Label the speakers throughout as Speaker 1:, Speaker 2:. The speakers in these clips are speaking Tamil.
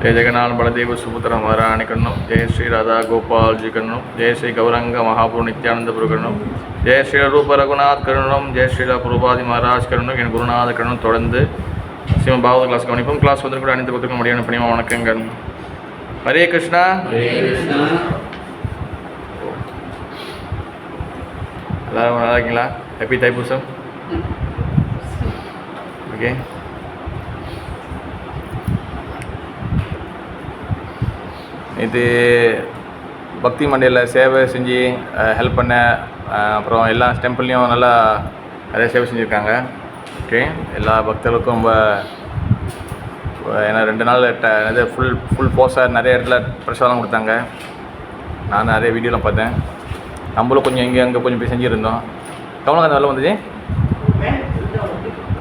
Speaker 1: जय जगन्नाथ बलदेव सुपुत्र महारानी कन्नो जय श्री राधा गोपाल जी कन्नो जय श्री गौरंग महाप्रभु नित्यानंद प्रभु कन्नो जय श्री रूप रघुनाथ करुणम जय श्री प्रभुपादी महाराज करुणो என் குருநாத கருணம் தொடர்ந்து சிவன் பாகவத கிளாஸ் கவனிப்போம். கிளாஸ் வந்து கூட அனைத்து பக்தர்களும் முடியான பணிமா வணக்கங்கள். ஹரே கிருஷ்ணா. எல்லாரும் நல்லா இருக்கீங்களா? ஹாப்பி தைப்பூசம். ஓகே, இது பக்தி மண்டியில் சேவை செஞ்சு ஹெல்ப் பண்ண, அப்புறம் எல்லா டெம்பிள்லேயும் நல்லா நிறைய சேவை செஞ்சுருக்காங்க. ஓகே, எல்லா பக்தர்களுக்கும் ரொம்ப ஏன்னா 2 நாள் இது ஃபுல் போஸாக நிறைய இடத்துல பிரசாதம் கொடுத்தாங்க. நான் நிறைய வீடியோலாம் பார்த்தேன். நம்மளும் கொஞ்சம் இங்கே அங்கே கொஞ்சம் போய் செஞ்சுருந்தோம். கவனம் அந்த வேலை வந்துச்சு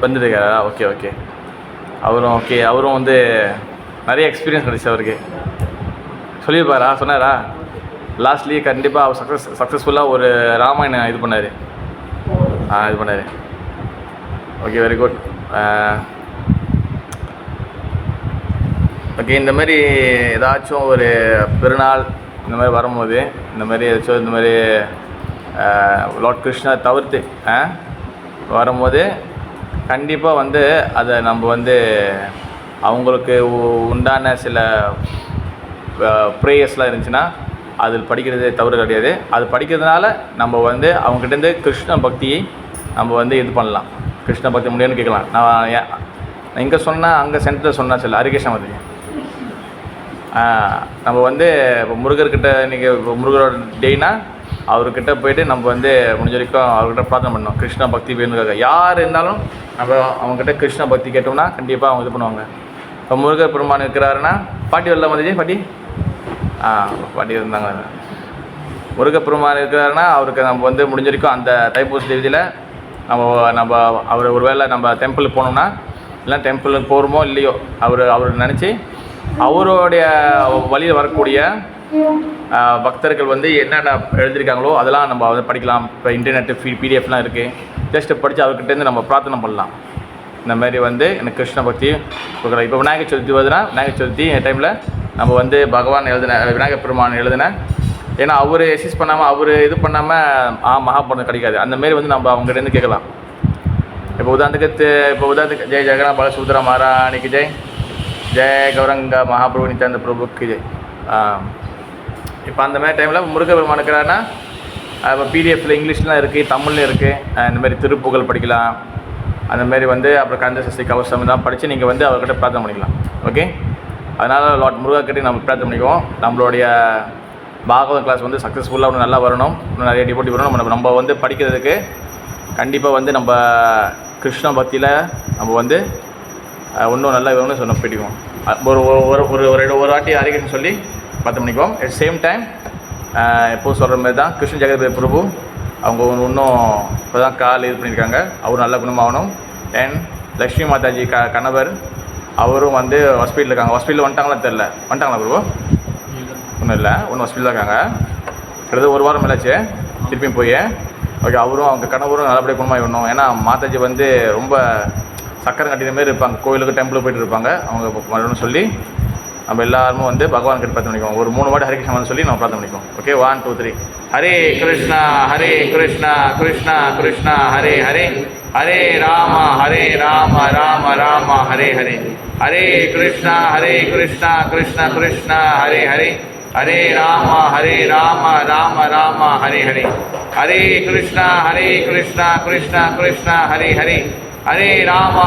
Speaker 1: வந்துருக்கா? ஓகே ஓகே, அவரும் வந்து நிறைய எக்ஸ்பீரியன்ஸ் கிடச்சி அவருக்கு. சொல்லியிருப்பாரா, சொன்னாரா? லாஸ்ட்லேயே கண்டிப்பாக அவர் சக்ஸஸ்ஃபுல்லாக ஒரு ராமாயணம் இது பண்ணார். Okay, very good. ஓகே, இந்த மாதிரி ஏதாச்சும் ஒரு பெருநாள் இந்த மாதிரி வரும்போது இந்த மாதிரி ஏதாச்சும் இந்த மாதிரி லார்ட் கிருஷ்ணா தவிர்த்து வரும்போது கண்டிப்பாக வந்து அதை நம்ம வந்து அவங்களுக்கு உண்டான சில ப்ரேயர்ஸ்லாம் இருந்துச்சுன்னா அது படிக்கிறது தவறு கிடையாது. அது படிக்கிறதுனால நம்ம வந்து அவங்ககிட்டேருந்து கிருஷ்ண பக்தியை நம்ம வந்து இது பண்ணலாம். கிருஷ்ண பக்தி முடியும்னு கேட்கலாம். நான் இங்கே சொன்னால் அங்கே சென்டரில் சொன்னால் சொல்ல ஹரிகிருஷ்ண பக்தி நம்ம வந்து இப்போ முருகர்கிட்ட இன்றைக்கி முருகரோட டேனா அவர்கிட்ட போய்ட்டு நம்ம வந்து முடிஞ்ச வரைக்கும் அவர்கிட்ட பிரார்த்தனை பண்ணணும். கிருஷ்ண பக்தி வேணுங்காக யார் இருந்தாலும் நம்ம அவங்ககிட்ட கிருஷ்ண பக்தி கேட்டோம்னா கண்டிப்பாக அவங்க இது பண்ணுவாங்க. இப்போ முருகர் பெருமான் இருக்கிறாருன்னா பாட்டி வரல வந்துச்சு பாட்டி இருந்தாங்க. முருகப்பெருமான் இருக்கிறாருன்னா அவருக்கு நம்ம வந்து முடிஞ்ச வரைக்கும் அந்த தைப்பூச தேதியில் நம்ம அவர் ஒரு வேளை நம்ம டெம்பிளுக்கு போனோம்னா இல்லை டெம்பிளுக்கு போகிறோமோ இல்லையோ அவர் நினச்சி அவருடைய வழியில் வரக்கூடிய பக்தர்கள் வந்து என்னென்ன எழுதியிருக்காங்களோ அதெல்லாம் நம்ம வந்து படிக்கலாம். இப்போ இன்டர்நெட்டு பிடிஎஃப்லாம் இருக்குது. ஜஸ்ட்டு படித்து அவர்கிட்டேருந்து நம்ம பிரார்த்தனை பண்ணலாம். இந்த மாதிரி வந்து எனக்கு கிருஷ்ண பக்தி கொடுக்குறேன். இப்போ விநாயகர் சதுர்த்தி வருதுன்னா விநாயகர் சதுர்த்தி டைமில் நம்ம வந்து பகவான் எழுதின விநாயகர் பெருமான் எழுதின, ஏன்னா அவர் எக்ஸிஸ் பண்ணாமல் அவர் இது பண்ணாமல் மகாபுரம் கிடைக்காது. அந்தமாரி வந்து நம்ம அவங்ககிட்டேருந்து கேட்கலாம். இப்போ உதாரணத்துக்கு ஜெய் ஜெகநாத் பால சுபத்ரா மகாராணிக்கு ஜெய், ஜெய் கௌரங்க மகாபிரபு நித்யானந்த பிரபுக்கு ஜெய். இப்போ அந்த மாதிரி டைமில் முருக பெருமான் இருக்கிறாருன்னா இப்போ பிடிஎஃப்பில் இங்கிலீஷ்லாம் இருக்குது, தமிழ்லையும் இருக்குது. இந்தமாரி திருப்புகழ் படிக்கலாம். அந்தமாரி வந்து அப்புறம் கந்த சஷ்டி கவசம் தான் படித்து நீங்கள் வந்து அவர்கிட்ட பிரார்த்தனை பண்ணிக்கலாம். ஓகே, அதனால் லார்ட் முருகாக்கிட்டே நம்ம பிரார்த்தனை பண்ணிக்குவோம். நம்மளுடைய பாகவத கிளாஸ் வந்து சக்ஸஸ்ஃபுல்லாக இன்னும் நல்லா வரணும், இன்னும் நிறைய டிபோட்டி வரணும். நம்ம வந்து படிக்கிறதுக்கு கண்டிப்பாக வந்து நம்ம கிருஷ்ண பக்தியில் நம்ம வந்து இன்னும் நல்லா வேணும்னு சொன்ன போயிட்டுக்குவோம். ஒரு வாட்டி அறிக்கைன்னு சொல்லி பிரார்த்தனை பண்ணிக்குவோம். அட் சேம் டைம் எப்போது சொல்கிற மாதிரி தான் கிருஷ்ண ஜெகத் பிரபு அவங்க இன்னும் இப்போ தான் கால் இது பண்ணியிருக்காங்க. அவரும் நல்ல குணமாகணும். அண்ட் லக்ஷ்மி மாதாஜி கணவர் அவரும் வந்து ஹாஸ்பிட்டலில் இருக்காங்க. ஹாஸ்பிட்டலில் வந்துட்டாங்களா பிரபு? ஒன்றும் இல்லை, ஹாஸ்பிட்டலில் இருக்காங்க. கிட்டத்தட்ட 1 வாரம் மேலாச்சு திருப்பியும் போய். ஓகே, அவரும் அவங்க கணவரும் நல்லபடியாக குணமாகி வரணும். ஏன்னா மாதாஜி வந்து ரொம்ப சக்கரம் கட்டின மாரி இருப்பாங்க. கோயிலுக்கு டெம்பிளுக்கு போய்ட்டு இருப்பாங்க. அவங்க வரணும்னு சொல்லி நம்ம எல்லாருமே வந்து பகவான் கிட்ட பிரார்த்தனை பண்ணிக்குவோம். ஒரு 3 வாட்டி ஹரிகிருஷ்ணன் சொல்லி நம்ம பிரார்த்தனை பண்ணிக்குவோம். ஓகே, 1 2 3. ஹரே கிருஷ்ணா கிருஷ்ணா கிருஷ்ணா ஹரே ஹரே, ஹரே ராம ராம ராம ஹரே ஹரே, ஹரே கிருஷ்ணா கிருஷ்ணா கிருஷ்ணா ஹரே ஹரே, ஹரே ராம ராம ராம ஹரே ஹரே, ஹரே கிருஷ்ணா கிருஷ்ணா ஹரே ஹரே, ஹரே ராம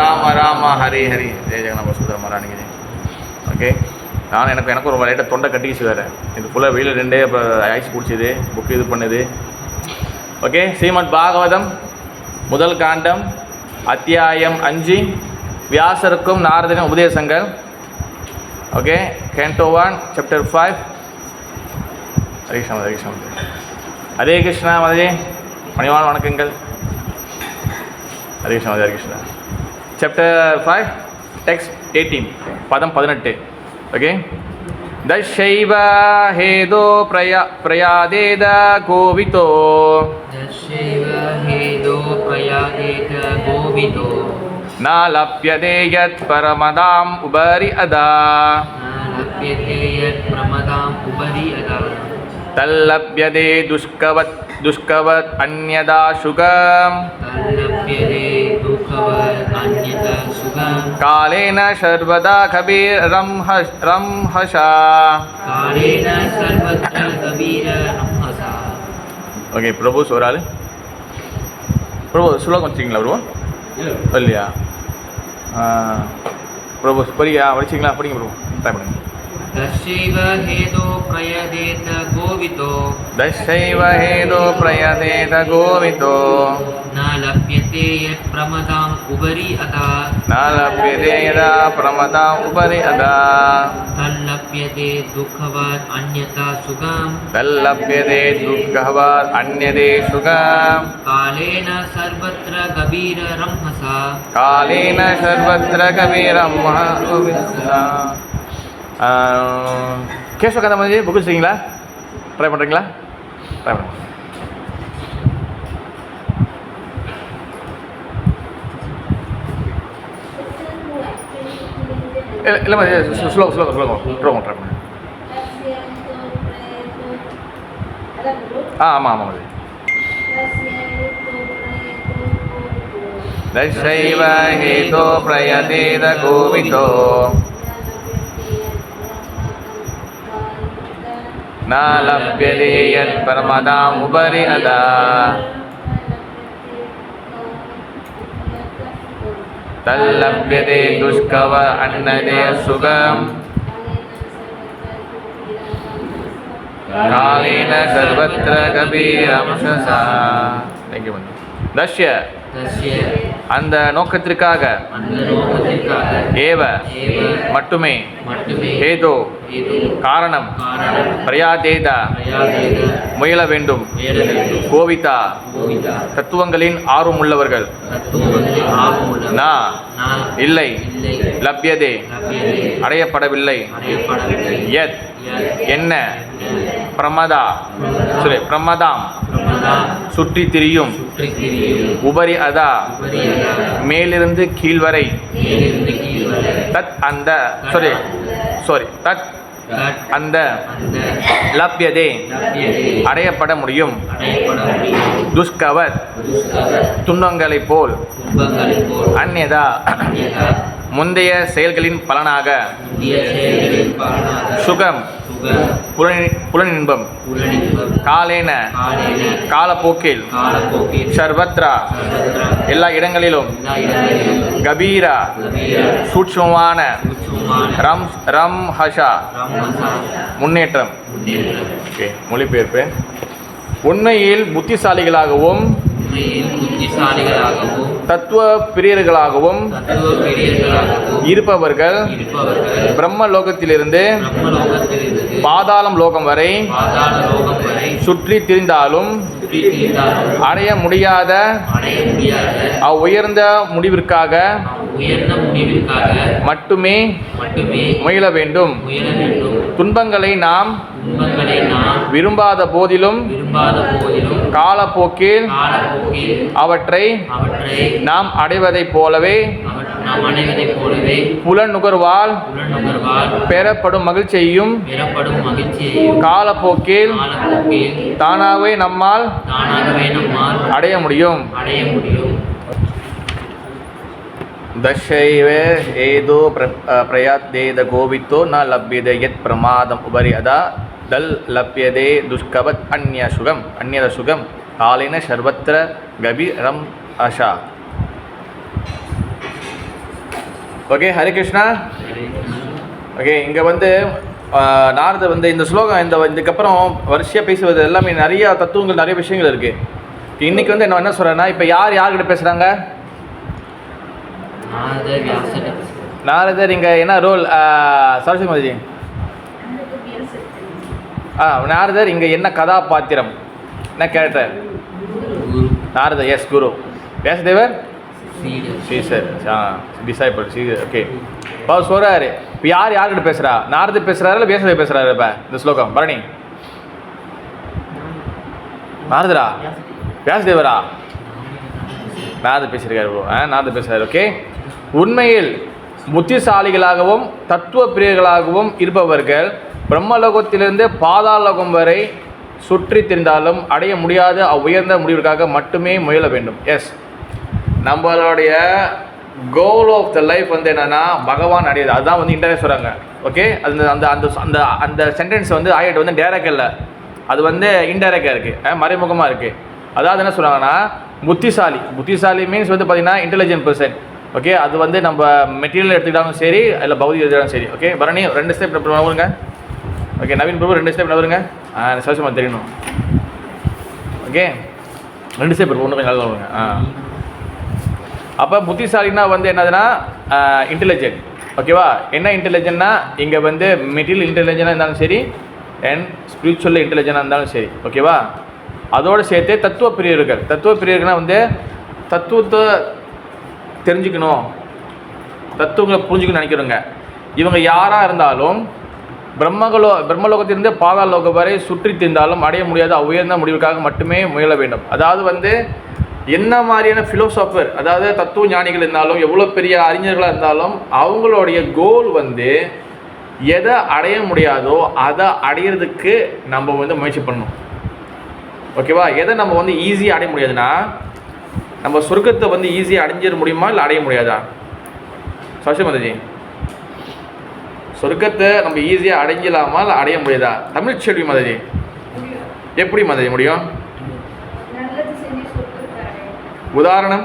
Speaker 1: ராம ராம ஹரே ஹரே. ஜெய ஜெகநாத சுந்தர மகாராணிக்கு ஜெய். ஓகே, எனக்கும் ரொம்ப லைட்டாக தொண்டை கட்டிக்கிச்சு வேறு. இது ஃபுல்லாக வெயில் 2 அப்புறம் ஐஸ் குடிச்சிது, புக்கு இது பண்ணுது. ஓகே, ஸ்ரீமத் பாகவதம் முதல் காண்டம் அத்தியாயம் 5 வியாசருக்கும் நாரதரின் உபதேசங்கள். Okay, canto 1 chapter 5. Hare Krishna மதே பணிவான வணக்கங்கள். ஹரே கிருஷ்ணா. சாப்டர் 5 டெக்ஸ்ட் 18 பதம் 18. ஓகே, दशैव हेदो प्रयादेद गोवितो
Speaker 2: दशैव हेदो प्रयादेद गोवितो
Speaker 1: न लप्यते यत् परमदाम् उपरि अदा तल्लप्यते दुष्कवत् अन्यदा सुखम् कालेन सर्वदा कबीररंहसा ஓகே பிரபு ஒரு ஆள் பிரபு ஸ்லோகம் வச்சிங்களா பிரபு இல்லையா பிரபு படியா படிச்சிங்களா படிங்க பிரபு ட்ரை பண்ணுங்க
Speaker 2: दशैव हेदो प्रयदेत गोवितो
Speaker 1: दशैव हेदो प्रयदेत गोवितो
Speaker 2: न लप्यते यत् प्रमदाम् उपरि अदा
Speaker 1: न लप्यते यदा प्रमदाम् उपरि अदा
Speaker 2: तल्लप्यते दुःखवत् अन्यथा सुखम्
Speaker 1: तल्लप्यते दुःखवत् अन्यदे सुखम्
Speaker 2: कालेन सर्वत्र कबीररंहसा
Speaker 1: कालेन सर्वत्र कबीररंहसा கேஷவ கதை மாதிரி புக்கு வச்சுருக்கீங்களா ட்ரை பண்ணுறீங்களா ட்ரை பண்ணுங்க இல்லை மாதிரி ஸ்லோகம் ட்ரை பண்ணுங்க ஆமாம் ஆமாம் அது दशैव हेतो प्रयतेत गोवितो न लप्यते यत् परमदाम् उपरि अदा तल्लप्यते दुष्कव अन्यदे सुखम् कालेन सर्वत्र कबीरंहसा थैंक यू दश्य அந்த நோக்கத்திற்காக ஏவ மட்டுமே ஏதோ காரணம் பிரயாதேதா முயல வேண்டும் கோவிதா தத்துவங்களின் ஆர்வம் உள்ளவர்கள் நா இல்லை லப்யதே அடையப்படவில்லை யத் என்ன பிரமதா பிரமதாம் சுற்றி திரியும் உபரி அதா மேலிருந்து கீழ் வரை தத் அந்த தத் அந்த லப்யதே அடையப்பட முடியும் துஷ்கவத் துன்பங்களைப் போல் அந்யதா முந்தைய செயல்களின் பலனாக சுகம் புலனின்பம் காலேன காலப்போக்கில் சர்வத்ரா எல்லா இடங்களிலும் கபீரா சூட்சுமமான ரம்ஹசா முன்னேற்றம். ஓகே, மொழிபெயர்ப்பு. உண்மையில் புத்திசாலிகளாகவும் தத்துவ பிரியர்களாகவும் இருப்பவர்கள் பிரம்ம லோகத்திலிருந்து பாதாளம் லோகம் வரை சுற்றி திரிந்தாலும் அடைய முடியாத உயர்ந்த முடிவிற்காக மட்டுமே முயல வேண்டும். துன்பங்களை நாம் விரும்பாத போதிலும் காலப்போக்கில் அவற்றை நாம் அடைவதைப் போலவே புலனுகர்வால் பெறப்படும் மகிழ்ச்சியையும் காலப்போக்கில் தானாகவே நம்மால் அடைய முடியும். दशैव एदो प्रयातेद गोवितो न लभ्यते यत् प्रमादम् उपरि अदा दल लभ्यते दुष्कवत् अन्यद सुगम कालेन सर्वत्र गभीरम् आशा. ஓகே, ஹரே கிருஷ்ணா. ஓகே, இங்கே வந்து நாரதர் வந்து இந்த ஸ்லோகம் இதுக்கப்புறம் வரிசையாக பேசுவது எல்லாமே நிறைய தத்துவங்கள், நிறைய விஷயங்கள் இருக்குது. இன்றைக்கி வந்து என்ன சொல்கிறேன்னா, இப்போ யார்கிட்ட பேசுகிறாங்க? நாரதர். இங்கே என்ன ரோல்? சரஸ்வதி மாதாஜி. நாரதர் இங்கே என்ன கதாபாத்திரம், என்ன கேரக்டர்? நாரதர் எஸ் குரு, வியாசதேவர் சீசர், டிசைபிள் சீசர். ஓகே, இப்போ சொல்கிறாரு. இப்போ யார்கிட்ட பேசுகிறா? நாரதர் பேசுகிறாரு இல்லை வியாசதேவர் பேசுகிறாரு? இப்போ இந்த ஸ்லோகம் பரணி நாரதரா வியாசதேவரா? நாரதர் பேசியிருக்காரு ப்ரோ. நாரதர் பேசுகிறாரு. ஓகே, உண்மையில் புத்திசாலிகளாகவும் தத்துவ பிரியர்களாகவும் இருப்பவர்கள் பிரம்மலோகத்திலிருந்து பாதாளலோகம் வரை சுற்றி திரிந்தாலும் அடைய முடியாத உயர்ந்த முடிவிற்காக மட்டுமே முயல வேண்டும். எஸ், நம்மளுடைய கோல் ஆஃப் த லைஃப் வந்து என்னென்னா பகவான் அடையாது. அதுதான் வந்து இன்டர்நெட் சொல்கிறாங்க. ஓகே, அந்த அந்த அந்த அந்த அந்த சென்டென்ஸ் வந்து ஆகிட்டு வந்து டேரக்டாக இல்லை, அது வந்து இன்டைரக்டாக இருக்குது, மறைமுகமாக இருக்குது. அதாவது என்ன சொல்கிறாங்கன்னா புத்திசாலி மீன்ஸ் வந்து பார்த்திங்கன்னா இன்டெலிஜென்ட் பர்சன். ஓகே, அது வந்து நம்ம மெட்டீரியல் எடுத்துக்கிட்டாலும் சரி இல்லை பௌதிக எடுத்துக்கிட்டாலும் சரி. ஓகே, பரணி 2 ஸ்டெப் நவருங்க. ஓகே, நவீன் பிரபு 2 ஸ்டெப் நவருங்க. சவசமாக தெரியணும். ஓகே, 2 ஸ்டெப் ஒன்று கொஞ்சம் நல்லா வருங்க. அப்போ புத்திசாலின்னா வந்து என்னதுன்னா இன்டெலிஜென்ட். ஓகேவா, என்ன இன்டெலிஜென்ட்னா இங்கே வந்து மெட்டீரியல் இன்டெலிஜென்ட்டாக இருந்தாலும் சரி அண்ட் ஸ்பிரிச்சுவல் இன்டெலிஜென்ட்டாக இருந்தாலும் சரி. ஓகேவா, அதோடு சேர்த்து தத்துவ பிரியர்கள்னா வந்து தத்துவத்தை தெரிஞ்சுக்கணும், தத்துவங்களை புரிஞ்சுக்கணும்னு நினைக்கிறவங்க. இவங்க யாராக இருந்தாலும் பிரம்மலோகத்திலிருந்து பாதாளலோகம் வரை சுற்றி திரிந்தாலும் அடைய முடியாத உயர்ந்த முடிவுக்காக மட்டுமே முயல வேண்டும். அதாவது வந்து என்ன மாதிரியான ஃபிலோசாஃபர், அதாவது தத்துவ ஞானிகள் இருந்தாலும் எவ்வளோ பெரிய அறிஞர்களாக இருந்தாலும் அவங்களுடைய கோல் வந்து எதை அடைய முடியாதோ அதை அடையிறதுக்கு நம்ம வந்து முயற்சி பண்ணணும். ஓகேவா, எதை நம்ம வந்து ஈஸியாக அடைய முடியாதுன்னா நம்ம சொர்க்கத்தை வந்து ஈஸியாக அடைஞ்சிட முடியுமா இல்லை அடைய முடியாதா? சசி மாதாஜி, சொர்க்கத்தை நம்ம ஈஸியாக அடைஞ்சலாமா இல்லை அடைய முடியாதா? தமிழ் செல்வி மாதாஜி, எப்படி மாதாஜி முடியும்? உதாரணம்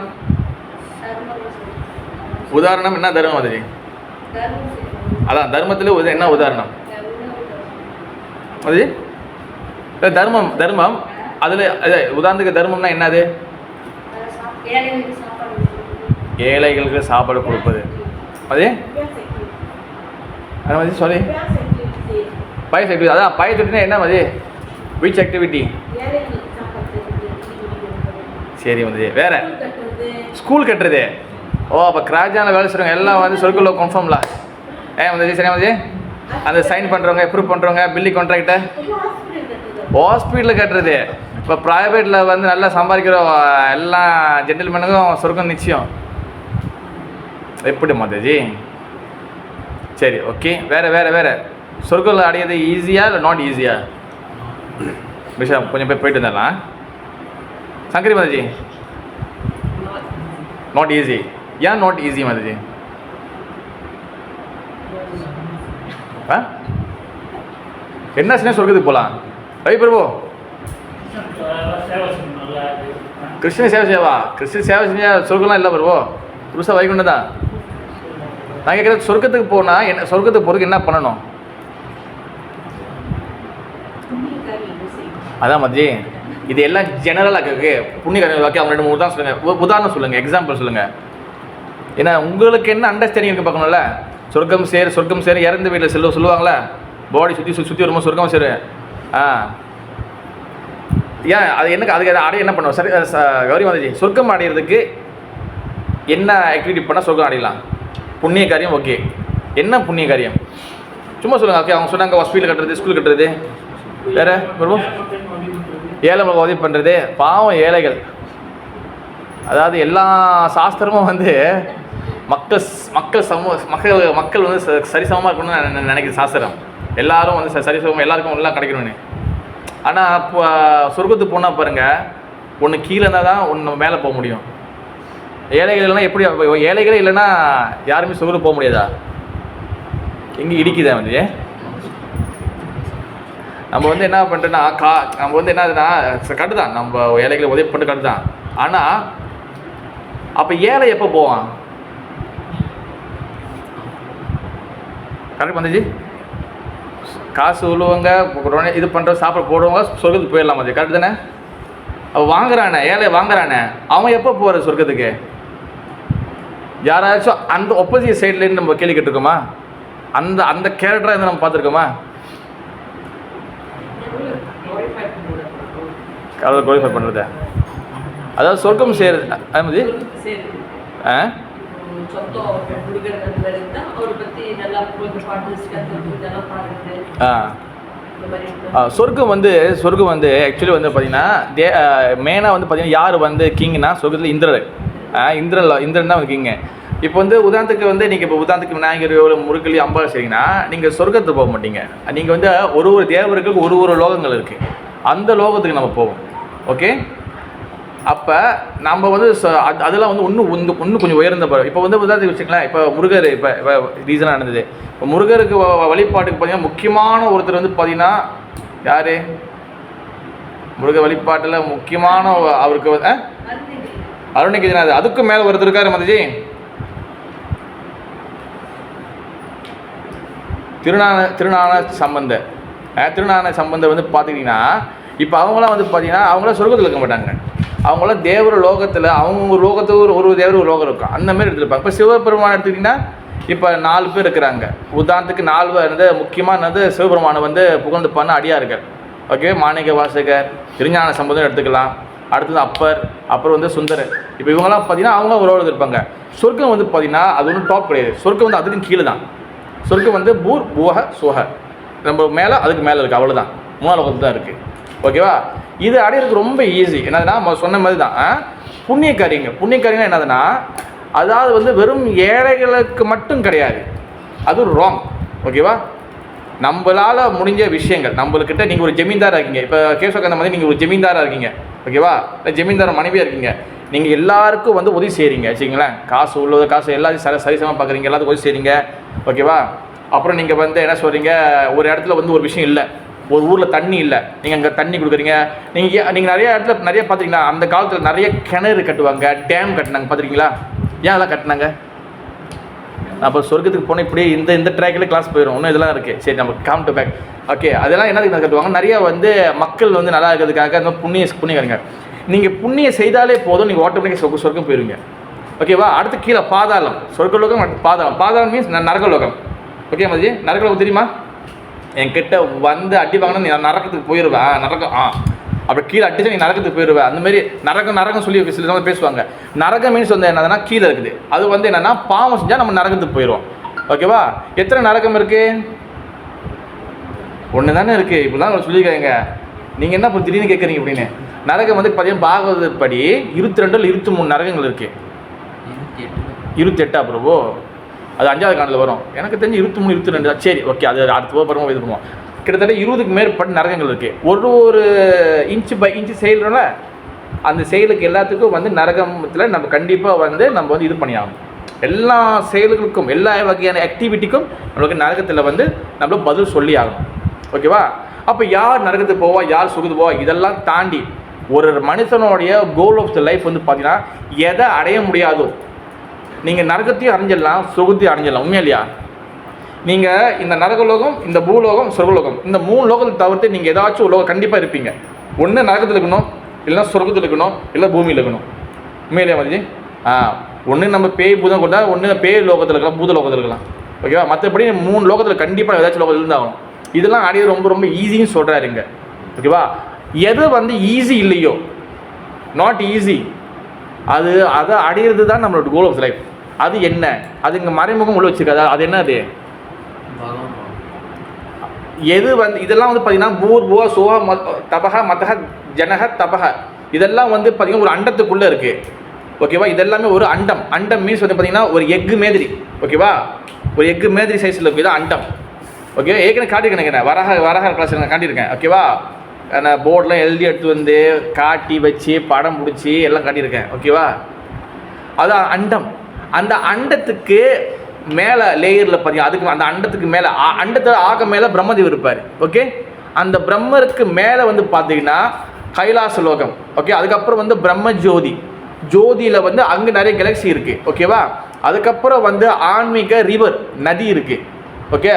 Speaker 1: என்ன தர்மம் மாதாஜி? அதான் தர்மத்தில் என்ன உதாரணம் மாதாஜி? தர்மம் அதில் உதாரணத்துக்கு தர்மம்னா என்னது? ஏழைகளுக்கு சாப்பாடு கொடுப்பது. அது அது மாதிரி சொல்லி பயஸ் ஆக்டிவிட்டி. அதான் பயஸ் ஆக்டிவிட்டினா என்ன மாதிரி? Which activity? சரி வந்து வேறு ஸ்கூல் கட்டுறது. ஓ, அப்போ கிராஜானில் வேலை செய்கிறவங்க எல்லாம் வந்து சொர்க்கலோ கன்ஃபார்ம்ல வந்து சரியா வந்து அந்த சைன் பண்ணுறவங்க அப்ரூவ் பண்ணுறவங்க பில்டிங் கான்ட்ராக்டை ஹாஸ்பிட்டலில் கட்டுறது. இப்போ ப்ரைவேட்டில் வந்து நல்லா சம்பாதிக்கிற எல்லா ஜென்டில்மேனுக்கும் சொர்க்கம் நிச்சயம். எப்படி மாதாஜி? சரி, ஓகே, வேறு சொர்க்கத்தில் அடையிறது ஈஸியாக இல்லை நாட் ஈஸியா? விஷயம் கொஞ்சம் பேர் போயிட்டு இருந்தாலாம். Shankari Mataji, not easy. ஏன் நாட் ஈஸி மாதாஜி? என்ன சின்ன சொர்க்கத்துக்கு போகலாம்? ரவி பிரபு, கிருஷ்ண சேவை செஞ்சால் சொர்க்கம்லாம் இல்லை பிரபு, புதுசாக வைகுண்டம் தான். நான் கேட்குறது சொர்க்கத்துக்கு போனால் என்ன, சொர்க்கத்துக்கு போகிறதுக்கு என்ன பண்ணணும்? அதான் மதி, இது எல்லாம் ஜெனரலாக இருக்கு. புண்ணிய கர்மம் அவங்க 2-3 தான் சொல்லுங்கள், உதாரணம் சொல்லுங்கள், எக்ஸாம்பிள் சொல்லுங்கள். ஏன்னா உங்களுக்கு என்ன அண்டர்ஸ்டாண்டிங் இருக்குது பார்க்கணும்ல. சொர்க்கம் சேர் இறந்து வீட்டில் சொல்லுவாங்களே, பாடி சுற்றி வரும்போது சொர்க்கம் சேரு. ஏன் அது அதுக்கு அடைய என்ன பண்ணுவோம்? சரி கௌரி மாதாஜி, சொர்க்கம் அடையிறதுக்கு என்ன ஆக்டிவிட்டி பண்ணால் சொர்க்கம் அடையலாம்? புண்ணிய காரியம். ஓகே, என்ன புண்ணிய காரியம் சும்மா சொல்லுங்கள். ஓகே, அவங்க சொன்னாங்க ஹாஸ்பிட்டல் கட்டுறது, ஸ்கூல் கட்டுறது, வேறு பிரபு ஏழை உதவி பண்ணுறது. பாவம் ஏழைகள். அதாவது எல்லா சாஸ்திரமும் வந்து மக்கள் வந்து சரிசமமாக இருக்கணும்னு நினைக்கிற சாஸ்திரம். எல்லாரும் வந்து சரிசமம், எல்லாருக்கும் எல்லாம் கிடைக்கணும்னு. ஆனால் இப்போ சொர்க்கத்துக்கு போனால் பாருங்கள், ஒன்று கீழே இருந்தால் தான் ஒன்று மேலே போக முடியும். ஏழைகள் இல்லைன்னா எப்படி? ஏழைகளே இல்லைன்னா யாருமே சொர்க்கத்துக்கு போக முடியாதா? எங்கே இடிக்குதா வந்து? நம்ம வந்து என்ன பண்ணுறோன்னா நம்ம வந்து என்னதுன்னா கட்டு தான், நம்ம ஏழைகளை உதவி பண்ணிட்டு கட்டு தான். ஆனால் அப்போ ஏழை எப்போ போவான்? கரெக்ட் வந்துச்சு. காசு உள்ளவங்க இது பண்ணுற சாப்பிட போடுறவங்க சொர்க்கத்துக்கு போயிடலாம். அது கரெக்டு தானே? அவள் வாங்குறானே, ஏழை வாங்குறானே, அவன் எப்போ போகிற சொர்க்கத்துக்கு? யாராச்சும் அந்த ஒப்போசிட் சைட்லேருந்து நம்ம கேள்வி கேட்டிருக்கோமா? அந்த கேரக்டராக இருந்து நம்ம பார்த்துருக்கோமா? கடவுள் குவாலிஃபை பண்ணுறது. அதாவது சொர்க்கம் சேருது. அது சொர்க்கம் வந்து ஆக்சுவலி வந்து பார்த்தீங்கன்னா மெயினாக வந்து பார்த்தீங்கன்னா யார் வந்து கிங்னா சொர்க்கத்தில் இந்திரன் தான் வந்து கிங்கு. இப்போ வந்து உதாரணத்துக்கு வந்து நீங்கள் இப்போ உதாரணத்துக்கு விநாயகர் முருகலி அம்பாள் செய்றீங்கன்னா நீங்கள் சொர்க்கத்துக்கு போக மாட்டீங்க. நீங்கள் வந்து ஒரு தேவருக்கு ஒரு லோகங்கள் இருக்குது, அந்த லோகத்துக்கு நம்ம போவோம். ஓகே, அப்போ நம்ம வந்து அதெல்லாம் வந்து இன்னும் கொஞ்சம் உயர்ந்த படம். இப்போ வந்து உதாரணத்துக்கு வச்சுக்கலாம், இப்போ முருகர் இப்போ ரீசனாக நடந்தது. இப்போ முருகருக்கு வழிபாட்டுக்கு பார்த்தீங்கன்னா முக்கியமான ஒருத்தர் வந்து பார்த்தீங்கன்னா யார்? முருகர் வழிபாட்டில் முக்கியமான அவருக்கு அருணகிரிநாதர். அதுக்கும் மேலே ஒருத்தர் இருக்காரு மதிஜி, திருஞான சம்பந்தர். திருஞான சம்பந்தர் வந்து பார்த்துக்கிட்டிங்கன்னா இப்போ அவங்களாம் வந்து பார்த்தீங்கன்னா அவங்களாம் சொர்க்கத்தில் இருக்க மாட்டாங்க. அவங்களாம் தேவர லோகத்தில் அவங்க லோகத்துக்கு ஒரு தேவர் ஒரு லோகம் இருக்கும், அந்த மாதிரி எடுத்துருப்பாங்க. இப்போ சிவபெருமான் எடுத்துக்கிட்டிங்கன்னா இப்போ 4 பேர் இருக்கிறாங்க. உதாரணத்துக்கு 4 பேர் வந்து முக்கியமானது சிவபெருமானை வந்து புகழ்ந்து பண்ண அடியார்கள். ஓகே, மாணிக்க வாசகர், திருஞான சம்பந்தம் எடுத்துக்கலாம். அடுத்தது அப்பர், அப்புறம் வந்து சுந்தரர். இப்போ இவங்கெல்லாம் பார்த்தீங்கன்னா அவங்க ஒரு ரோடு இருப்பாங்க. சொர்க்கம் வந்து பார்த்தீங்கன்னா அது ஒன்றும் டாப் கிடையாது. சொர்க்கம் வந்து அதுக்கும் கீழே தான். சொர்க்கம் வந்து பூர் பூஹ சுஹ, நம்ம மேலே அதுக்கு மேலே இருக்குது, அவ்வளோதான். 3 லோகத்தில் தான் இருக்குது. ஓகேவா? இது அடையிறதுக்கு ரொம்ப ஈஸி. என்னதுன்னா சொன்ன மாதிரி தான் புண்ணிய காரியங்கள் என்னதுன்னா அதாவது வந்து வெறும் ஏழைகளுக்கு மட்டும் கிடையாது, அது ராங். ஓகேவா? நம்மளால் முடிஞ்ச விஷயங்கள், நம்மளுக்கிட்ட நீங்கள் ஒரு ஜமீன்தாராக இருக்கீங்க. இப்போ கேசவகந்த மாதிரி நீங்கள் ஒரு ஜமீன்தாராக இருக்கீங்க. ஓகேவா? இல்லை ஜமீன்தார் மனைவியாக இருக்கீங்க. நீங்கள் எல்லாருக்கும் வந்து உதவி செய்கிறீங்க வச்சுங்களேன். காசு உள்ளது காசு எல்லாத்தையும் சரிசமமாக பார்க்குறீங்க, எல்லாத்துக்கும் உதவி செய்கிறீங்க. ஓகேவா? அப்புறம் நீங்கள் வந்து என்ன சொல்கிறீங்க, ஒரு இடத்துல வந்து ஒரு விஷயம் இல்லை, ஒரு ஊரில் தண்ணி இல்லை, நீங்கள் அங்கே தண்ணி கொடுக்குறீங்க. நீங்கள் நிறைய இடத்துல நிறைய பார்த்துருக்கீங்களா, அந்த காலத்தில் நிறைய கிணறு கட்டுவாங்க, டேம் கட்டினாங்க, பார்த்துருக்கீங்களா? ஏன் அதெல்லாம் கட்டினாங்க? அப்போ சொர்க்கத்துக்கு போனால் இப்படி இந்த ட்ராக்கில் கிளாஸ் போயிடும், இன்னும் இதெல்லாம் இருக்குது. சரி, நம்ம கம் டு பேக். ஓகே, அதெல்லாம் என்ன கட்டுவாங்க, நிறையா வந்து மக்கள் வந்து நல்லா இருக்கிறதுக்காக அந்த புண்ணியக்காரங்க. நீங்கள் புண்ணியம் செய்தாலே போதும், நீங்கள் ஆட்டோமேட்டிக்காக சொர்க்கம் போயிடுவீங்க. ஓகேவா? அடுத்து கீழே பாதாளம், சொர்க்கலோகம், பாதாளம் மீன்ஸ் நரகலோகம். ஓகே மதி, நரகலோகம் தெரியுமா? என்கிட்ட வந்து அடி வாங்கினா நீ நரகத்துக்கு போயிடுவேன். நரகம் அப்படி கீழே அடிச்சா நீ நரகத்துக்கு போயிடுவேன். அந்த மாதிரி நரகம் சொல்லி சில பேசுவாங்க. நரகம் மீன்ஸ் வந்து என்னதுன்னா கீழே இருக்குது. அது வந்து என்னன்னா பாவம் செஞ்சால் நம்ம நரகத்துக்கு போயிடுவோம். ஓகேவா? எத்தனை நரகம் இருக்குது? ஒன்று தானே இருக்குது. இப்படிலாம் சொல்லியிருக்காங்க. நீங்கள் என்ன இப்போ திடீர்னு கேட்குறீங்க அப்படின்னு? நரகம் வந்து பார்த்தீங்கன்னா பாகவத படி 22 இல்லை 23 நரகங்கள் இருக்குது. 28 பிரபு, அது 5வது காண்டில் வரும். எனக்கு தெரிஞ்சு 23 22 தான். சரி, ஓகே, அது அடுத்த பருவம் இது பண்ணுவோம். கிட்டத்தட்ட 20க்கு மேற்பட்ட நரகங்கள் இருக்குது. ஒரு இன்ச்சு பை இன்ச்சு செய்கிறோம்ல, அந்த செயலுக்கு எல்லாத்துக்கும் வந்து நரகத்தில் நம்ம கண்டிப்பாக வந்து நம்ம வந்து இது பண்ணி ஆகணும். எல்லா செயல்களுக்கும் எல்லா வகையான ஆக்டிவிட்டிக்கும் நம்மளுக்கு நரகத்தில் வந்து நம்ம பதில் சொல்லி ஆகணும். ஓகேவா? அப்போ யார் நரகத்துக்கு போவா, யார் சுகுது போவா, இதெல்லாம் தாண்டி ஒரு மனுஷனுடைய கோல் ஆஃப் த லைஃப் வந்து பார்த்தீங்கன்னா எதை அடைய முடியாதோ, நீங்கள் நரகத்தையும் அடைஞ்சிடலாம், சுகத்தையும் அடைஞ்சிடலாம். உண்மையா இல்லையா? நீங்கள் இந்த நரகலோகம், இந்த பூலோகம், சொர்க்கலோகம், இந்த 3 லோகத்தை தவிர்த்து நீங்கள் ஏதாச்சும் ஒரு லோகம் கண்டிப்பாக இருப்பீங்க. ஒன்று நரகத்தில் இருக்கணும், இல்லைன்னா சொர்க்கத்தில் இருக்கணும், இல்லை பூமியில் இருக்கணும். உண்மையிலேயே மதிஜி? ஒன்று நம்ம பேய் பூதம் கொண்டா, ஒன்று பேய் லோகத்தில் இருக்கலாம், பூத லோகத்தில் இருக்கலாம். ஓகேவா? மற்றபடி 3 லோகத்தில் கண்டிப்பாக ஏதாச்சும் லோகத்தில் இருந்தாகணும். இதெல்லாம் அடையிறது ரொம்ப ரொம்ப ஈஸின்னு சொல்கிறாருங்க. ஓகேவா? எது வந்து ஈஸி இல்லையோ, நாட் ஈஸி, அதை அடையிறது தான் நம்மளோட கோல் ஆஃப் லைஃப். அது என்ன? அது இங்கே மறைமுகம் உள்ள வச்சுருக்காது. அது என்ன? அது எது வந்து இதெல்லாம் வந்து பார்த்தீங்கன்னா பூர் புவ சுவ தபக மதக ஜனக தபக, இதெல்லாம் வந்து பார்த்தீங்கன்னா ஒரு அண்டத்துக்குள்ளே இருக்குது. ஓகேவா? இதெல்லாமே ஒரு அண்டம் மீன்ஸ் வந்து பார்த்தீங்கன்னா ஒரு எக்கு மாதிரி. ஓகேவா? ஒரு எக்கு மாதிரி சைஸில் இருக்குது, இதான் அண்டம். ஓகே, ஏற்கனவே காட்டியிருக்கேன், வரக கிளாஸ் நான் காட்டியிருக்கேன். ஓகேவா? நான் போர்டெலாம் எழுதி எடுத்து வந்து காட்டி வச்சு படம் பிடிச்சி எல்லாம் காட்டியிருக்கேன். ஓகேவா? அதான் அண்டம். அந்த அண்டத்துக்கு மேலே லேயரில் பார்த்தீங்கன்னா அதுக்கு அந்த அண்டத்துக்கு மேலே அண்டத்தை ஆக மேலே பிரம்மதேவர் இருப்பார். ஓகே, அந்த பிரம்மருக்கு மேலே வந்து பார்த்தீங்கன்னா கைலாச லோகம். ஓகே, அதுக்கப்புறம் வந்து பிரம்ம ஜோதியில் வந்து அங்கே நிறைய கேலக்ஸி இருக்குது. ஓகேவா? அதுக்கப்புறம் வந்து ஆன்மீக ரிவர் நதி இருக்குது. ஓகே,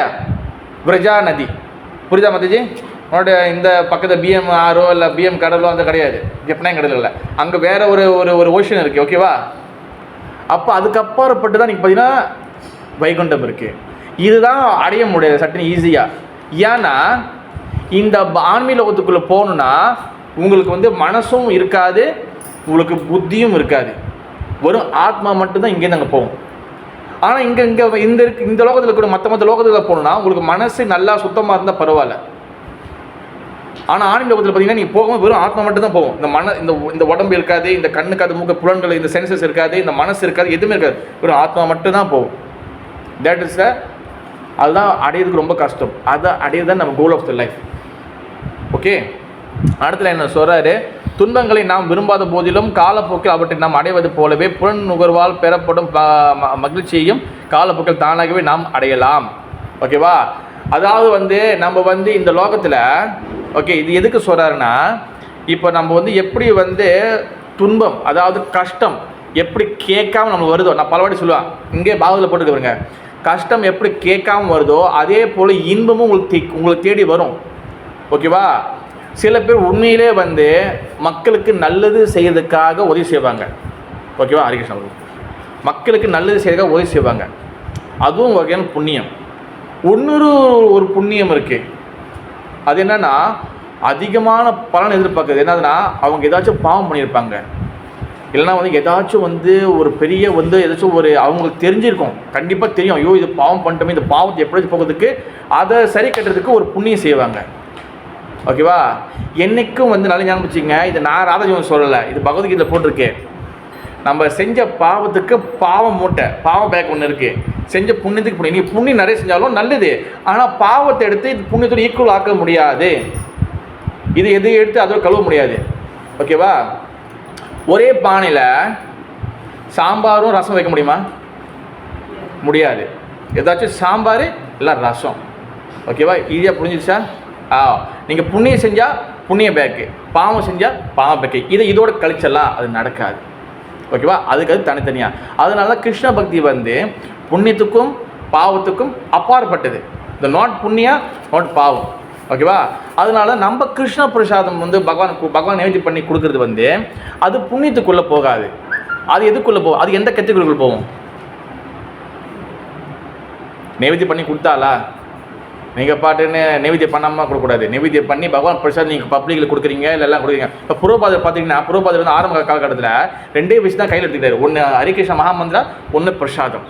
Speaker 1: விரஜா நதி. புரியுதா மதிஜி? உன்னோட இந்த பக்கத்தில் பிஎம் ஆரோ இல்லை பிஎம் கடலோ அந்த கிடையாது, ஜெப்னாங் கடல் இல்லை, அங்கே வேறு ஒரு ஓஷன் இருக்குது. ஓகேவா? அப்போ அதுக்கப்புறப்பட்டு தான் நீங்கள் பார்த்தீங்கன்னா வைகுண்டம் இருக்குது. இதுதான் அடைய முடியாது சட்டுன்னு ஈஸியாக. ஏன்னா இந்த ஆன்மீக லோகத்துக்குள்ளே போகணுன்னா உங்களுக்கு வந்து மனசும் இருக்காது, உங்களுக்கு புத்தியும் இருக்காது, வெறும் ஆத்மா மட்டும்தான் இங்கேருந்து அங்கே போகும். ஆனால் இந்த லோகத்தில் இருக்கிற மற்ற லோகத்தில் போகணுன்னா உங்களுக்கு மனசு நல்லா சுத்தமாக இருந்தால் பரவாயில்ல. ஆனால் ஆன்மீக லோகத்தில் பார்த்தீங்கன்னா நீங்கள் போகும்போது வெறும் ஆத்மா மட்டும் தான் போகும். இந்த உடம்பு இருக்காது, இந்த கண்ணுக்காது, மூக்க புலன்கள், இந்த சென்சஸ் இருக்காது, இந்த மனசு இருக்காது, எதுவுமே இருக்காது, வெறும் ஆத்மா மட்டும் தான் போகும். தேட் இஸ் அதுதான் அடையிறதுக்கு ரொம்ப கஷ்டம். அதை அடையிறது தான் நம்ம goal of the life. Okay, அடுத்துல என்ன சொல்கிறாரு, துன்பங்களை நாம் விரும்பாத போதிலும் காலப்போக்கில் அவற்றை நாம் அடைவது போலவே புலன் நுகர்வால் பெறப்படும் மகிழ்ச்சியையும் காலப்போக்கில் தானாகவே நாம் அடையலாம். ஓகேவா? அதாவது நம்ம இந்த லோகத்தில் ஓகே, இது எதுக்கு சொல்கிறாருன்னா, இப்போ நம்ம எப்படி துன்பம், அதாவது கஷ்டம் எப்படி கேட்காம நம்ம வருதோ, நான் பல வாட்டி சொல்லுவேன், இங்கே பாகத்தில் போட்டுருக்குறேங்க, கஷ்டம் எப்படி கேட்காம வருதோ அதே போல் இன்பமும் உங்களுக்கு தேடி வரும். ஓகேவா? சில பேர் உண்மையிலே மக்களுக்கு நல்லது செய்யறதுக்காக உதவி செய்வாங்க. ஓகேவா? ஹரிகிருஷ்ணன் மக்களுக்கு நல்லது செய்யறதுக்காக உதவி செய்வாங்க, அதுவும் வகையான புண்ணியம். ஒரு புண்ணியம் இருக்குது, அது என்னன்னா அதிகமான பலன் எதிர்பார்க்குறது. என்னதுன்னா அவங்க ஏதாச்சும் பாவம் பண்ணியிருப்பாங்க, இல்லைனா ஏதாச்சும் ஒரு பெரிய ஏதாச்சும் அவங்களுக்கு தெரிஞ்சிருக்கும், கண்டிப்பாக தெரியும், ஐயோ இது பாவம் பண்ணிட்டோமே, இந்த பாவத்தை எப்படி போகிறதுக்கு அதை சரி கட்டுறதுக்கு ஒரு புண்ணியம் செய்வாங்க. ஓகேவா? என்றைக்கும் நல்ல ஞாபகம் வச்சுங்க, இது நான் ராதாஜீவன் சொல்லலை, இது பகவத்கீதையில் போட்டிருக்கேன். நம்ம செஞ்ச பாவத்துக்கு பாவம் மூட்டை, பாவ பேக் ஒன்று இருக்குது, செஞ்ச புண்ணியத்துக்கு புண்ணியம். நீ புண்ணியம் நிறைய செஞ்சாலும் நல்லது, ஆனால் பாவத்தை எடுத்து இது புண்ணியத்தோடு ஈக்குவல் ஆக்க முடியாது, இது எது எடுத்து அதோட கழுவ முடியாது. ஓகேவா? ஒரே பானையில் சாம்பாரும் ரசம் வைக்க முடியுமா? முடியாது. ஏதாச்சும் சாம்பார் இல்லை ரசம். ஓகேவா? ஈஸியாக புரிஞ்சிடுச்சா? நீங்கள் புண்ணியம் செஞ்சால் புண்ணிய பேக்கு, பாவம் செஞ்சால் பாவ பேக்கு, இதோட கழிச்சலாம், அது நடக்காது. ஓகேவா? அதுக்கு அது தனித்தனியாக. அதனால தான் கிருஷ்ண பக்தி புண்ணியத்துக்கும் பாவத்துக்கும் அப்பாற்பட்டது. இந்த நாட் புண்ணியா, நாட் பாவம். ஓகேவா? அதனால நம்ம கிருஷ்ண பிரசாதம் பகவான் நைவேத்தியம் பண்ணி கொடுக்குறது அது புண்ணியத்துக்குள்ளே போகாது. அது எதுக்குள்ளே போகும்? அது எந்த கேட்டகரிக்குள்ளே போகும்? நைவேத்தியம் பண்ணி கொடுத்தாலா? நீங்கள் பாட்டுன்னு நைவேத்தியம் பண்ணாமல் கொடுக்கக்கூடாது. நைவேத்தியம் பண்ணி பகவான் பிரசாதம் நீங்கள் பப்ளிக்கில் கொடுக்குறீங்க, இல்லைலாம் கொடுக்குறீங்க. இப்போ புரோபாதர் பார்த்தீங்கன்னா, புரோபாதர் ஆரம்ப காலகட்டத்தில் 2 விஷயம் தான் கையில் எடுத்துக்கிட்டாரு. ஒன்று ஹரிகிருஷ்ண மகாமந்திரா, ஒன்று பிரசாதம்.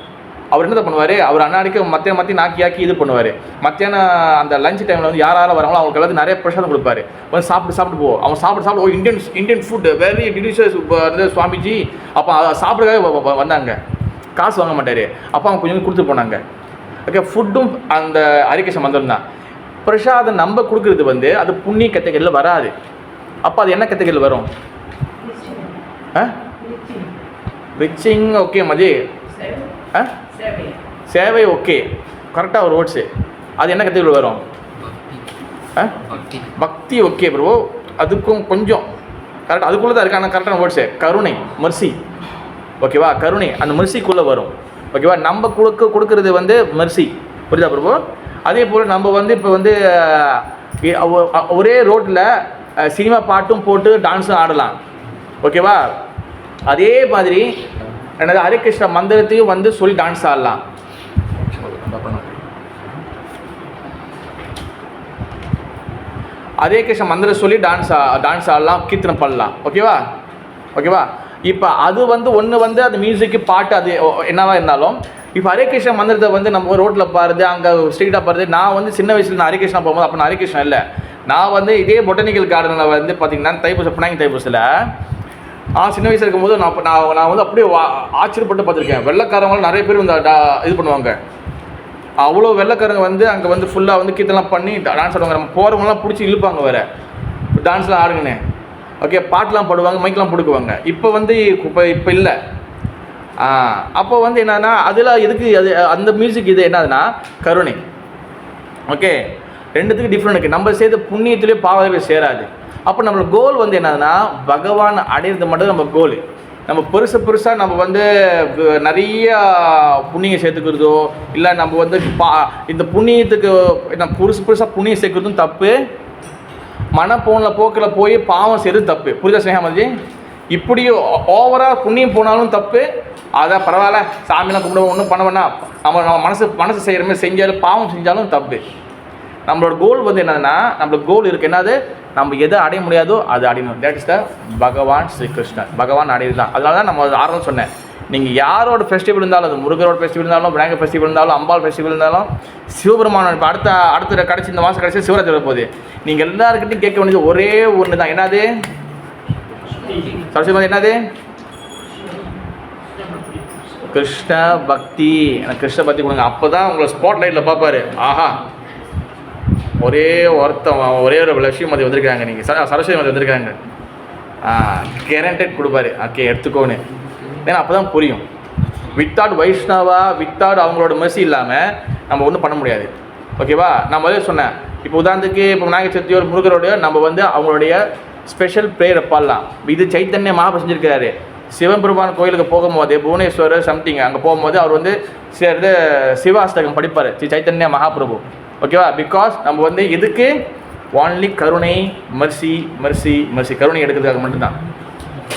Speaker 1: அவர் என்ன பண்ணுவார், அவர் அன்னாடிக்கு மத்தியானம் நாக்கி இது பண்ணுவார். மத்தியானம் அந்த லஞ்ச் டைமில் யாராலும் வராங்களோ அவங்களுக்கு எல்லாத்தையும் நிறைய பிரசாதம் கொடுப்பாரு. சாப்பிட்டு போவோம். அவன் சாப்பிட்டு இந்தியன் ஃபுட் வெரி டிலிஷியஸ் சுவாமிஜி. அப்போ சாப்பிட்றதுக்காக வந்தாங்க, காசு வாங்க மாட்டார். அப்போ அவங்க கொஞ்சம் கொடுத்து போனாங்க. ஓகே, ஃபுட்டும் அந்த ஹரிகிருஷ்ண மந்திரம் தான். பிரசாதம் நம்ம கொடுக்குறது அது புண்ணிய கேட்டகரியில் வராது. அப்போ அது என்ன கேட்டகரியில் வரும்? ரிச்சிங். ஓகே மதி, சேவை. ஓகே, கரெக்டாக ஒரு வேர்ட்ஸு. அது என்ன கேட்டகரியில் வரும்? பக்தி. ஓகே ப்ரோ, அதுக்கும் கொஞ்சம் கரெக்டாக அதுக்குள்ளே தான் இருக்கான கரெக்டான வேர்ட்ஸு. கருணை, மெர்சி. ஓகேவா? கருணை அந்த மெர்சிக்குள்ளே வரும். ஓகேவா? நம்ம கொடுக்கறது மெர்சி. புரியுதா பிரபு? அதே போல் நம்ம இப்போ ஒரே ரோட்டில் சினிமா பாட்டும் போட்டு டான்ஸும் ஆடலாம். ஓகேவா? அதே மாதிரி என்னது ஹரிகிருஷ்ண மந்திரத்தையும் சொல்லி டான்ஸ் ஆடலாம். அதே கிருஷ்ண மந்திரம் சொல்லி டான்ஸ் ஆடலாம், கீர்த்தனம் பண்ணலாம். ஓகேவா? இப்போ அது ஒன்று அது மியூசிக்கு பாட்டு அது என்னவா இருந்தாலும், இப்போ ஹரிகிருஷ்ண மந்திரத்தை நம்ம ரோட்டில் பாருது, அங்கே ஸ்ட்ரீட்டாக பாருது. நான் சின்ன வயசில் நான் ஹரிகிருஷ்ணா போகும்போது அப்போ நான் ஹரிகிருஷ்ணன் இல்லை, நான் இதே பொட்டானிக்கல் கார்டனில் பார்த்தீங்கன்னா பினாங்கி தைப்பூசில் சின்ன வயசில் இருக்கும்போது நான் அப்படியே ஆச்சரியப்பட்டு பார்த்துருக்கேன். வெள்ளைக்காரங்களும் நிறைய பேர் இது பண்ணுவாங்க. அவ்வளோ வெள்ளைக்காரங்க அங்கே ஃபுல்லாக கீர்த்தனம் பண்ணி டான்ஸ் ஆடுவாங்க. நம்ம போகிறவங்களாம் பிடிச்சி இழுப்பாங்க வேறு, டான்ஸ்லாம் ஆடுங்கன்னு. ஓகே, பாட்டெலாம் பாடுவாங்க, மைக்கெலாம் போட்டுக்குவாங்க. இப்போ இல்லை. அப்போ என்னன்னா அதில் எதுக்கு அது அந்த மியூசிக் இது என்னதுன்னா கருணை. ஓகே, ரெண்டுத்துக்கு டிஃப்ரெண்ட் இருக்குது. நம்ம செய்த புண்ணியத்துலேயே பாவமே சேராது. அப்போ நம்மளோட கோல் என்னதுன்னா பகவான் அடையிறது மட்டும் நம்ம கோல். நம்ம பெருசாக நம்ம நிறைய புண்ணியம் சேர்த்துக்கிறதோ இல்லை நம்ம இந்த புண்ணியத்துக்கு நம்ம பெருசாக புண்ணியம் சேர்க்குறதும் தப்பு, போக்கில் போய் பாவம் செய்கிறது தப்பு. புரியுதா ஸ்னேகாமதி? இப்படியும் ஓவராக புண்ணியம் போனாலும் தப்பு. அதான் பரவாயில்ல, சாமியெலாம் கும்பிடுவோம், ஒன்றும் பண்ண வேணாம், நம்ம மனசு செய்கிற மாதிரி செஞ்சாலும் பாவம் செஞ்சாலும் தப்பு. நம்மளோட கோல் என்னதுன்னா, நம்மளோட கோல் இருக்குது என்னது, நம்ம எதை அடைய முடியாதோ அது அடையணும். தேட் இஸ் த பகவான் ஸ்ரீகிருஷ்ணர். பகவான் அடையது தான். அதனால தான் நம்ம ஆரம்பம் சொன்னேன், நீங்கள் யாரோட ஃபெஸ்டிவல் இருந்தாலும், அது முருகரோட ஃபெஸ்டிவல் இருந்தாலும், விநாயகர் ஃபெஸ்டிவல் இருந்தாலும், அம்பாள் ஃபெஸ்டிவல் இருந்தாலும், சிவபெருமான் இப்போ அடுத்த கடைசி இந்த மாதம் கடைசி சிவராத்திரி வரப்போகுது. நீங்கள் எல்லாருக்கிட்டையும் கேட்க வேண்டியது ஒரே ஒன்று தான். என்னது? சரஸ்வதி மாதா என்னது? கிருஷ்ண பக்தி. எனக்கு கிருஷ்ண பக்தி கொடுங்க. அப்போ தான் உங்களை ஸ்பாட் லைட்டில் பார்ப்பாரு. ஆஹா, ஒரே ஒரு லட்சியம் மதி வந்திருக்காங்க, நீங்கள் சரஸ்வதி மதி வந்திருக்காங்க, கேரண்டட் கொடுப்பாரு. ஓகே, எடுத்துக்கோன்னு. ஏன்னா அப்போ தான் புரியும். வித்தவுட் வைஷ்ணவா, வித்தவுட் அவங்களோட மெர்சி இல்லாமல் நம்ம ஒன்றும் பண்ண முடியாது. ஓகேவா? நான் முதல்ல சொன்னேன், இப்போ உதாரணத்துக்கு இப்போ விநாயகர் சதுர்த்தியோ முருகரோடைய நம்ம வந்து அவங்களுடைய ஸ்பெஷல் ப்ரேயர் பாடலாம். இது சைத்தன்ய மகாபிரபு செஞ்சுருக்கிறாரு. சிவபெருமான் கோயிலுக்கு போகும்போது புவனேஸ்வரர் சம்திங் அங்கே போகும்போது அவர் வந்து சிவாஷ்டகம் படிப்பார், சைத்தன்ய மகாபிரபு. ஓகேவா? பிகாஸ் நம்ம வந்து இதுக்கு ஒன்லி கருணை, மர்சி மர்சி மர்சி, கருணை எடுக்கிறதுக்காக மட்டும்தான்.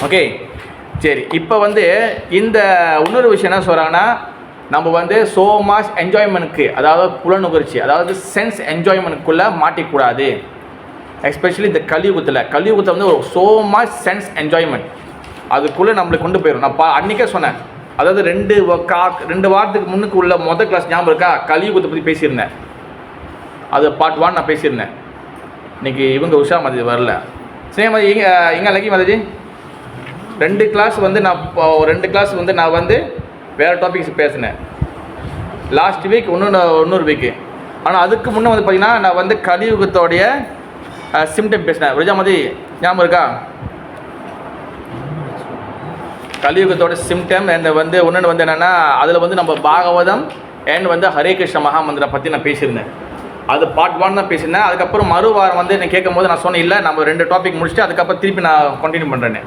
Speaker 1: ஓகே, சரி. இப்போ வந்து இந்த இன்னொரு விஷயம் என்ன சொல்கிறாங்கன்னா, நம்ம வந்து ஸோ மச் என்ஜாய்மெண்ட்க்கு, அதாவது புலனுகர்ச்சி, அதாவது சென்ஸ் என்ஜாய்மெண்ட்குள்ளே மாட்டிக்கூடாது. எஸ்பெஷலி இந்த கலியுகத்தில் வந்து ஒரு ஸோ மச் சென்ஸ் என்ஜாய்மெண்ட் அதுக்குள்ளே நம்மளுக்கு கொண்டு போயிடும். நான் அன்றைக்கே சொன்னேன், அதாவது 2 வாரத்துக்கு முன்னுக்கு உள்ள மொதல் கிளாஸ் ஞாபகம் இருக்கா? கலியுகத்தை பற்றி பேசியிருந்தேன். அது பார்ட் 1 நான் பேசியிருந்தேன். இன்றைக்கி இவங்க உஷா மதி வரல. சரி மதி, எங்கே லக்கி மதிஜி 2 கிளாஸ் வந்து நான் 2 கிளாஸ் வந்து நான் வந்து வேறு டாபிக்ஸ் பேசினேன். லாஸ்ட் வீக் இன்னொரு வீக்கு. ஆனால் அதுக்கு முன்னே வந்து பார்த்திங்கன்னா நான் வந்து கலியுகத்தோடைய சிம்டம் பேசினேன். ருஜாமதி ஞாபகம் இருக்கா? கலியுகத்தோட சிம்டம் அண்ட் வந்து ஒன்று வந்து என்னென்னா, அதில் வந்து நம்ம பாகவதம் அண்ட் வந்து ஹரே கிருஷ்ண மகாமந்திரை பற்றி நான் பேசியிருந்தேன். அது பார்ட் 1 தான் பேசியிருந்தேன். அதுக்கப்புறம் மறுவாரம் வந்து நான் கேட்கும் போது நான் சொன்னேன், இல்லை நம்ம 2 டாபிக் முடிச்சுட்டு அதுக்கப்புறம் திருப்பி நான் கண்டினியூ பண்ணுறேன்னு.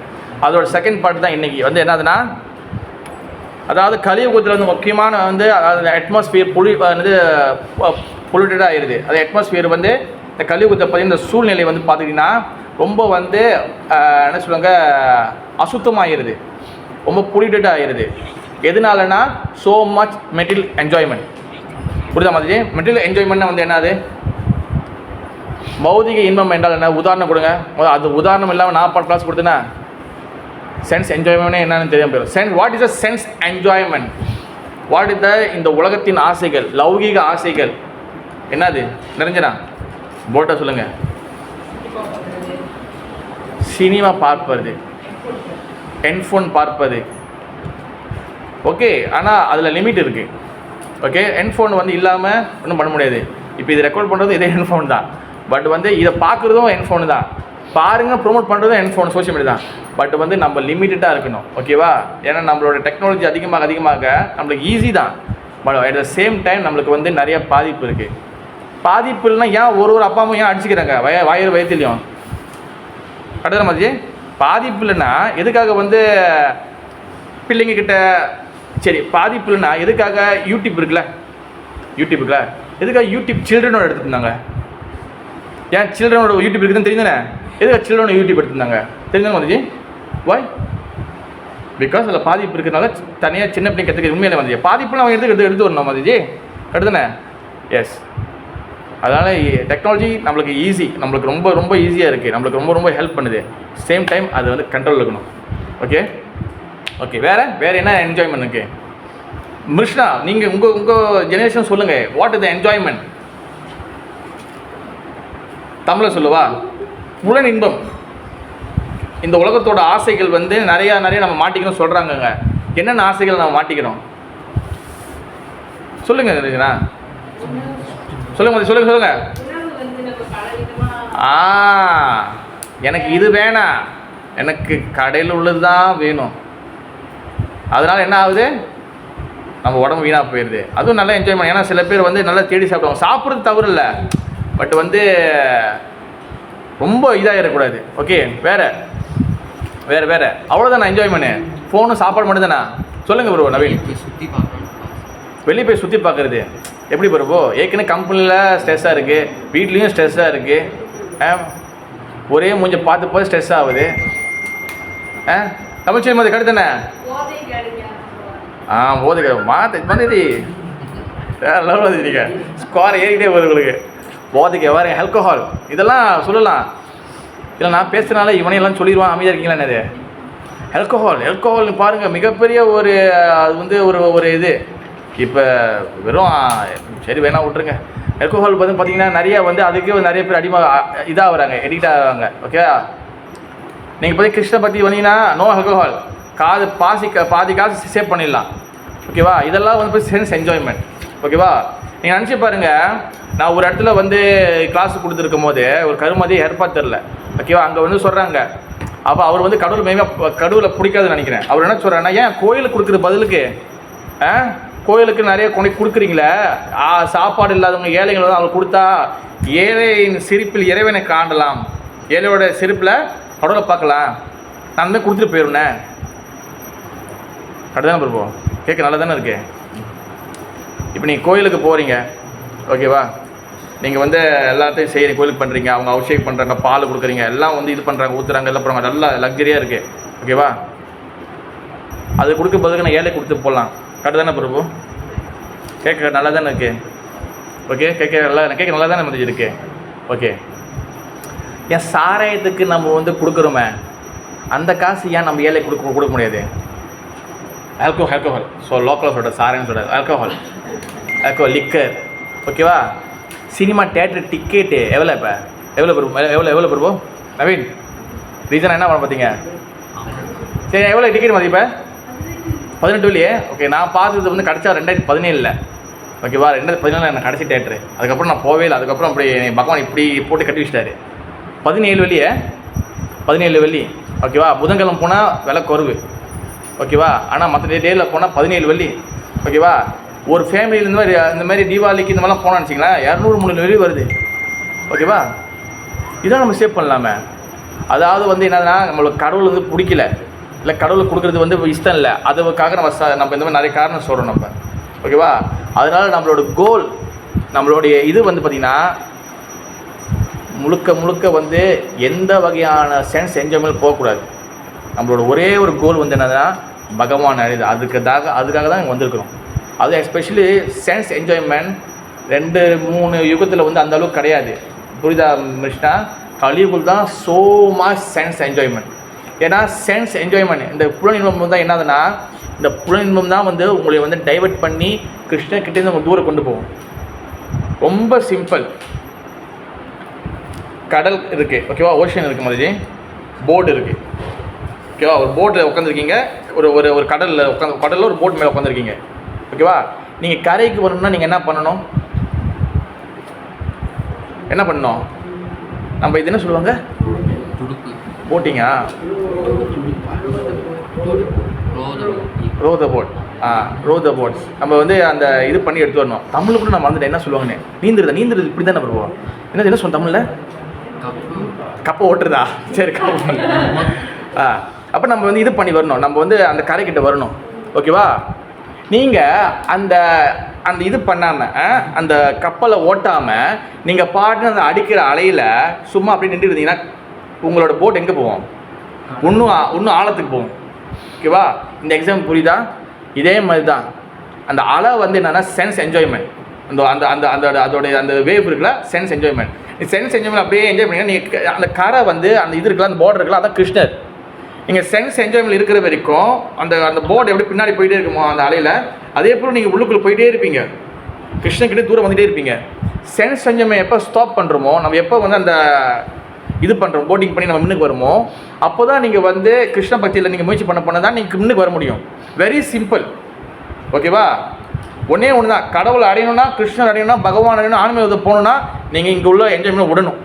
Speaker 1: அதோட செகண்ட் பார்ட் தான் இன்றைக்கி வந்து என்னதுன்னா, அதாவது கலியுகத்தில் வந்து முக்கியமான வந்து அதாவது அட்மாஸ்பியர் பொல்யூட்டடாக ஆயிடுது. அது அட்மாஸ்பியர் வந்து இந்த கலியுகத்தை பற்றி இந்த சூழ்நிலை வந்து பார்த்திங்கன்னா ரொம்ப வந்து என்ன சொல்லுவாங்க, அசுத்தமாகிடுது, ரொம்ப பொல்யூட்டடாக ஆகிடுது. எதனாலனா ஸோ மச் மெட்டீரியல் என்ஜாய்மெண்ட். புரியுதா மாதிரி? மெட்டீரியல் என்ஜாய்மெண்ட்னா வந்து என்னது? பௌதிக இன்பம் என்றால் என்ன? உதாரணம் கொடுங்க. அது உதாரணம் இல்லாமல் நான் கிளாஸ் கொடுத்தேன்னா சென்ஸ் என்ஜாய்மெண்ட்னே என்னன்னு தெரியாமல் போயிடும். What is a sense enjoyment? What is த இந்த உலகத்தின் ஆசைகள், லௌகீக ஆசைகள் என்னது? நிரஞ்சனா போட்டை சொல்லுங்கள். சினிமா பார்ப்பது, ஹெட்ஃபோன் பார்ப்பது. ஓகே, ஆனால் அதில் லிமிட் இருக்குது. ஓகே, ஹெட்ஃபோன் வந்து இல்லாமல் ஒன்றும் பண்ண முடியாது. இப்போ இது ரெக்கார்ட் பண்ணுறது இதே ஹெட்ஃபோன் தான். பட் வந்து இதை பார்க்குறதும் ஹெட்ஃபோனு தான், பாருங்கள் ப்ரொமோட் பண்ணுறதும் ஹெட்ஃபோன், சோஷியல் மீடியா தான். பட் வந்து நம்ம லிமிட்டடாக இருக்கணும். ஓகேவா? ஏன்னா நம்மளோட டெக்னாலஜி அதிகமாக நம்மளுக்கு ஈஸி தான். But at the same time நம்மளுக்கு வந்து நிறைய பாதிப்பு இருக்குது. பாதிப்பு இல்லைன்னா ஏன் ஒரு அப்பா அம்மா ஏன் அடிச்சுக்கிறாங்க வயத்துலையும்? கட்டுற மாதிரி பாதிப்பு இல்லைன்னா எதுக்காக வந்து பிள்ளைங்கக்கிட்ட? சரி, பாதிப்பு இல்லைன்னா எதுக்காக யூடியூப் இருக்குல்ல, எதுக்காக யூடியூப் சில்ட்ரனோட எடுத்துருந்தாங்க? ஏன் சில்ட்ரனோட யூடியூப் இருக்குதுன்னு தெரியுதானே? எதுக்காக சில்ட்ரனோட யூடியூப் எடுத்துருந்தாங்க தெரியுதானே மதிஜி? வாய்? பிகாஸ் அதில் பாதிப்பு இருக்கிறதுனால தனியாக சின்ன பிள்ளைங்க கற்றுக்க உண்மையிலே மதிஜி. பாதிப்புலாம் அவங்க எடுத்து வரணும் மதிஜி, எடுத்துனே? எஸ். அதனால் டெக்னாலஜி நம்மளுக்கு ஈஸி, நம்மளுக்கு ரொம்ப ரொம்ப ஈஸியாக இருக்குது, நம்மளுக்கு ரொம்ப ரொம்ப ஹெல்ப் பண்ணுது. சேம் டைம் அது வந்து கண்ட்ரோல் இருக்கணும். ஓகே வேறு என்ன என்ஜாய்மெண்ட் இருக்குது? மிருஷ்ணா, நீங்கள் உங்கள் ஜெனரேஷன் சொல்லுங்கள். What is the enjoyment? தமிழில் சொல்லுவா. புலன் இன்பம். இந்த உலகத்தோட ஆசைகள் வந்து நிறையா நம்ம மாட்டிக்கணும் சொல்கிறாங்கங்க. என்னென்ன ஆசைகள் நம்ம மாட்டிக்கிறோம் சொல்லுங்கள். சொல்லுங்க. எனக்கு இது வேணாம், எனக்கு கடையில் உள்ளது தான் வேணும். அதனால் என்ன ஆகுது? நம்ம உடம்பு வீணாக போயிடுது. அதுவும் நல்லா என்ஜாய் பண்ண. ஏன்னா சில பேர் வந்து நல்லா தேடி சாப்பிடுவாங்க. சாப்பிட்றது தவறு இல்லை, பட் வந்து ரொம்ப இதாக இருக்கக்கூடாது. ஓகே, வேறு அவ்வளோதான் என்ஜாய் பண்ணு. ஃபோனு சாப்பாடு மட்டும் தானே? சொல்லுங்கள் ப்ரோ நவீன். வெளியே போய் சுற்றி பார்க்குறது எப்படி ப்ரோ? ஏற்கனவே கம்பெனியில் ஸ்ட்ரெஸ்ஸாக இருக்குது, வீட்லேயும் ஸ்ட்ரெஸ்ஸாக இருக்குது, ஒரே மூஞ்ச பார்த்து ஸ்ட்ரெஸ் ஆகுது. தமிழ்ச்சி மாதிரி கடு தானே? போதை வந்துது நீங்கள் ஸ்கோர் ஏறிக்கிட்டே வருது உங்களுக்கு. போதைக்கு வேறு ஆல்கஹால் இதெல்லாம் சொல்லலாம். இல்லை நான் பேசுகிறனால இவனையெல்லாம் சொல்லிடுவான் அமைதியாக இருக்கீங்களா? என்னது ஆல்கோஹால் பாருங்கள் மிகப்பெரிய ஒரு அது வந்து ஒரு இது இப்போ வெறும் சரி வேணா விட்ருங்க. ஆல்கோஹால் வந்து பார்த்தீங்கன்னா நிறைய வந்து அதுக்கே நிறைய பேர் இதாக வராங்க, எடிக்ட் ஆகிறாங்க. ஓகேவா? நீங்கள் போய் கிருஷ்ண பக்தி வந்தீங்கன்னா நோ ஆல்கோஹால், பாதி காசு சேவ் பண்ணிடலாம். ஓகேவா? இதெல்லாம் வந்து போய் சென்ஸ் என்ஜாய்மெண்ட். ஓகேவா? நீங்கள் நினச்சி பாருங்கள், நான் ஒரு இடத்துல வந்து கிளாஸ் கொடுத்துருக்கும் போது ஒரு கருமதி ஹெர்பா தெரில. ஓகேவா? அங்கே வந்து சொல்கிறாங்க, அப்போ அவர் வந்து கடவுளை பிடிக்காதுன்னு நினைக்கிறேன். அவர் என்ன சொல்கிறாருன்னா, ஏன் கோயிலுக்கு கொடுக்குற பதிலுக்கு கோயிலுக்கு நிறைய கொடுக்குறீங்களே, சாப்பாடு இல்லாதவங்க ஏழைகள் தான் அவர் கொடுத்தா ஏழையின் சிரிப்பில் இறைவனை காணலாம், ஏழையோட சிரிப்பில் கடவுளை பார்க்கலாம், நான் தான் கொடுத்துட்டு போயிடுவேன். கரெக்டு தானே பிரபு? கேட்க நல்லா தானே இருக்கு. இப்போ நீங்கள் கோயிலுக்கு போகிறீங்க. ஓகேவா? நீங்கள் வந்து எல்லாத்தையும் செய்கிறீங்க, கோயிலுக்கு பண்ணுறீங்க, அவங்க அபிஷேகம் பண்ணுறாங்க, பால் கொடுக்குறீங்க, எல்லாம் வந்து இது பண்ணுறாங்க, ஊற்றுறாங்க, எல்லாம் பண்ணுறாங்க, நல்லா லக்ஸரியாக இருக்குது. ஓகேவா? அது கொடுக்க பதிலுக்கு நான் ஏழை கொடுத்து போடலாம். கரெக்டு தானே பிரபு? கேட்க நல்லா தானே இருக்கு. ஓகே, கேட்க நல்லா தானே முடிஞ்சு இருக்கு. ஓகே, என் சாராயத்துக்கு நம்ம வந்து கொடுக்குறோமே, அந்த காசு ஏன் நம்ம ஏழை கொடுக்க முடியாது? ஆல்கோஹால் ஸோ லோக்கலில் சொல்கிற சாராயம்னு சொல்கிறார். Alcohol liquor. ஓகேவா? சினிமா தேட்டர் டிக்கெட்டு எவ்வளோ பிரபு நவீன்? ரீசன் என்ன பண்ண பார்த்தீங்க? சரி, எவ்வளோ டிக்கெட் மதிப்ப? 18 வெளியே. ஓகே, நான் பார்த்தது வந்து கிடச்சா 2017. ஓகேவா? 2017 எனக்கு கடைசி தேட்டரு. அதுக்கப்புறம் நான் போவே இல்லை. அதுக்கப்புறம் அப்படி பகவான் இப்படி போட்டு கட்டி வச்சிட்டாரு. 17 வெளியே, 17 வெள்ளி. ஓகேவா? புதன்கிழமை போனால் விலை குறைவு. ஓகேவா? ஆனால் மற்ற டேயில் போனால் 17 வெள்ளி. ஓகேவா? ஒரு ஃபேமிலியில் இந்த மாதிரி தீபாவளிக்கு இந்த மாதிரிலாம் போனான்னு வச்சிங்களேன், 200-300 வெள்ளி வருது. ஓகேவா? இதான் நம்ம சேவ் பண்ணலாமே. அதாவது வந்து என்னன்னா, நம்மளுக்கு கடவுள் வந்து பிடிக்கல, இல்லை கடவுளுக்கு கொடுக்குறது வந்து இஷ்டம் இல்லை, அதுக்காக நம்ம இந்த மாதிரி நிறைய காரணம் சொல்கிறோம் நம்ம. ஓகேவா? அதனால் நம்மளோட கோல், நம்மளுடைய இது வந்து பார்த்திங்கன்னா முழுக்க வந்து எந்த வகையான சென்ஸ் என்ஜாய்மெண்ட் போகக்கூடாது. நம்மளோட ஒரே ஒரு கோல் வந்து என்னதுன்னா பகவான் அழிது. அதுக்காக தான் இங்கே வந்திருக்கிறோம். அது எஸ்பெஷலி சென்ஸ் என்ஜாய்மெண்ட் 2-3 யுகத்தில் வந்து அந்த அளவுக்கு கிடையாது. புரியுதா மிஷ்னா? கலியுகத்தில் தான் ஸோ மச் சென்ஸ் என்ஜாய்மெண்ட். ஏன்னா சென்ஸ் என்ஜாய்மெண்ட், இந்த புலனின்பம் தான் என்னதுன்னா, இந்த புலனின்பம் தான் வந்து உங்களை வந்து டைவெர்ட் பண்ணி கிருஷ்ணகிட்டேருந்து உங்களை தூரம் கொண்டு போகும். ரொம்ப சிம்பிள். கடல் இருக்குது. ஓகேவா? ஓஷன் இருக்குது மாதிரி, போர்டு இருக்குது. ஓகேவா? ஒரு போட்டில் உட்காந்துருக்கீங்க, ஒரு கடலில் ஒரு போட் மேலே உட்காந்துருக்கீங்க. ஓகேவா? நீங்கள் கரைக்கு வரணும்னா நீங்கள் என்ன பண்ணணும்? நம்ம இது என்ன சொல்லுவாங்க? போட்டிங்கா? ரோத போட். நம்ம வந்து அந்த இது பண்ணி எடுத்து வரணும். தமிழ் கூட நான் வந்துட்டேன். என்ன சொல்லுவாங்கன்னு? நீந்துறது இப்படி தானே வருவோம். என்ன சொல்லுவோம் தமிழில்? கப்பை ஓட்டுறதா? சரி, கப்பை. அப்போ நம்ம வந்து இது பண்ணி வரணும், நம்ம வந்து அந்த கரைக்கிட்ட வரணும். ஓகேவா? நீங்கள் அந்த இது பண்ணாமல், அந்த கப்பலை ஓட்டாமல் நீங்கள் பாட்டு அந்த அடிக்கிற அலையில் சும்மா அப்படி நின்று இருந்தீங்கன்னா உங்களோட போட் எங்கே போவோம்? இன்னும் ஆழத்துக்கு போகும். ஓகேவா? இந்த எக்ஸாம்பிள் புரியுதா? இதே மாதிரி தான் அந்த அலை வந்து என்னென்னா சென்ஸ் என்ஜாய்மெண்ட். அதோடைய அந்த வேவ் இருக்குல்ல, சென்ஸ் என்ஜாய்மெண்ட். சென்ஸ் என்ஜாய்மெண்ட் அப்படியே என்ஜாய் பண்ணிங்கன்னா நீங்கள் அந்த கரை வந்து அந்த இது இருக்குல்ல, அந்த பார்டர் இருக்குல்ல, அதான் கிருஷ்ணர். நீங்கள் சென்ஸ் என்ஜாய்மெண்ட் இருக்கிற வரைக்கும் அந்த போர்டு எப்படி பின்னாடி போயிட்டே இருக்குமோ அந்த அலையில், அதே போல் நீங்கள் உள்ளுக்குள்ளே போயிட்டே இருப்பீங்க, கிருஷ்ணகிட்ட தூரம் வந்துகிட்டே இருப்பீங்க. சென்ஸ் என்ஜாய்மெண்ட் எப்போ ஸ்டாப் பண்ணுறோமோ, நம்ம எப்போ வந்து அந்த இது பண்ணுறோம், போட்டிங் பண்ணி நம்ம முன்னுக்கு வருமோ, அப்போ தான் நீங்கள் வந்து கிருஷ்ண பக்தியில் நீங்கள் முயற்சி பண்ண தான் நீங்கள் முன்னுக்கு வர முடியும். Very simple. ஓகேவா? ஒன்றே ஒன்று தான். கடவுளை அடையணும்னா, கிருஷ்ணர் அடையணும்னா, பகவான் அடையணும், ஆன்மீகத்தை போகணுன்னா நீங்கள் இங்கே உள்ள என்ஜாய்மெண்ட் விடணும்.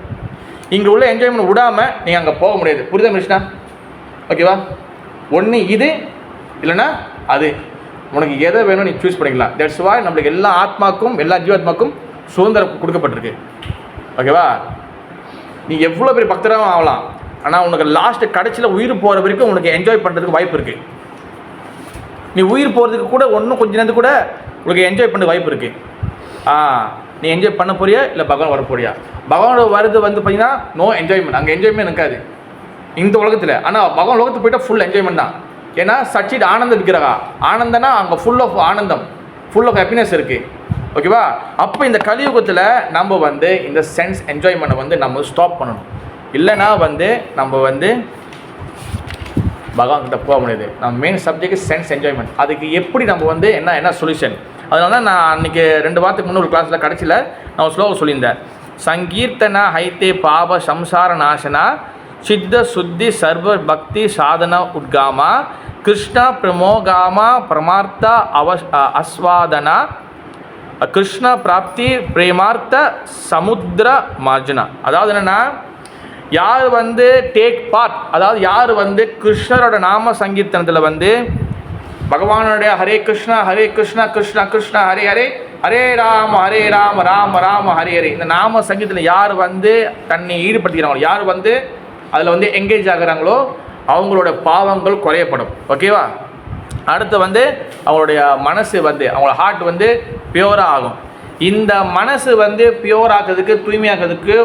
Speaker 1: இங்கே உள்ள என்ஜாய்மெண்ட் விடாமல் நீங்கள் அங்கே போக முடியாது. புரியுதா கிருஷ்ணா? ஓகேவா? ஒன்று இது இல்லைன்னா அது, உனக்கு எதை வேணும் நீ சூஸ் பண்ணிக்கலாம். தட்ஸ் வாய் நம்மளுக்கு எல்லா ஆத்மாக்கும், எல்லா ஜீவாத்மாக்கும் சுதந்திரம் கொடுக்கப்பட்டிருக்கு. ஓகேவா? நீ எவ்வளோ பெரிய பக்தராகவும் ஆகலாம், ஆனால் உனக்கு லாஸ்ட்டு கடைசியில் உயிர் போகிற வரைக்கும் உனக்கு என்ஜாய் பண்ணுறதுக்கு வாய்ப்பு இருக்குது. நீ உயிர் போகிறதுக்கு கூட இன்னும் கொஞ்ச நேரத்துக்கு கூட உனக்கு என்ஜாய் பண்ண வாய்ப்பு இருக்குது. நீ என்ஜாய் பண்ண போறியா இல்லை பகவான் வர போறியா? பகவானோட வருது வந்து பார்த்தீங்கன்னா நோ என்ஜாய்மெண்ட், அங்கே என்ஜாய்மெண்ட் இருக்காது இந்த உலகத்தில். ஆனால் பகவான் உலகத்துக்கு போய்ட்டால் ஃபுல் என்ஜாய்மெண்ட் தான். ஏன்னா சச்சிட் ஆனந்த விக்கிரகா, ஆனந்தனா அங்கே ஃபுல் ஆஃப் ஆனந்தம், ஃபுல் ஆஃப் ஹாப்பினஸ் இருக்குது. ஓகேவா? அப்போ இந்த கலியுகத்தில் நம்ம வந்து இந்த சென்ஸ் என்ஜாய்மெண்ட்டை வந்து நம்ம ஸ்டாப் பண்ணணும். இல்லைனா வந்து நம்ம வந்து பகவான் கிட்ட போக முடியாது. நம்ம மெயின் சப்ஜெக்ட் சென்ஸ் என்ஜாய்மெண்ட். அதுக்கு எப்படி நம்ம வந்து என்ன சொல்யூஷன்? அதனால தான் நான் அன்றைக்கி 2 வாரத்துக்கு முன்னே ஒரு கிளாஸில் கடைசியில் நான் ஸ்லோகம் சொல்லியிருந்தேன். சங்கீர்த்தனா ஹைத்தே பாப சம்சார நாசனா சித்த சுத்தி சர்வ பக்தி சாதன உட்காமா கிருஷ்ண பிரமோகாமா பிரமார்த்த அஸ்வாதனா கிருஷ்ண பிராப்தி பிரேமார்த்த சமுத்திர மார்ஜனா. அதாவது என்னென்னா, யார் வந்து டேக் பார்ட், அதாவது யார் வந்து கிருஷ்ணரோட நாம சங்கீர்த்தனத்தில் வந்து பகவானுடைய ஹரே கிருஷ்ணா கிருஷ்ண கிருஷ்ண ஹரே ஹரே ஹரே ராம ராம ராம ஹரே ஹரே, இந்த நாம சங்கீதத்தில் யார் வந்து தன்னை ஈடுபடுத்திக்கிறாங்களோ, யார் வந்து அதில் வந்து எங்கேஜ் ஆகுறாங்களோ அவங்களோட பாவங்கள் குறையப்படும். ஓகேவா? அடுத்து வந்து அவங்களுடைய மனசு வந்து அவங்களோட ஹார்ட் வந்து பியூராக ஆகும். இந்த மனசு வந்து பியூர் ஆகிறதுக்கு, தூய்மையாகிறதுக்கு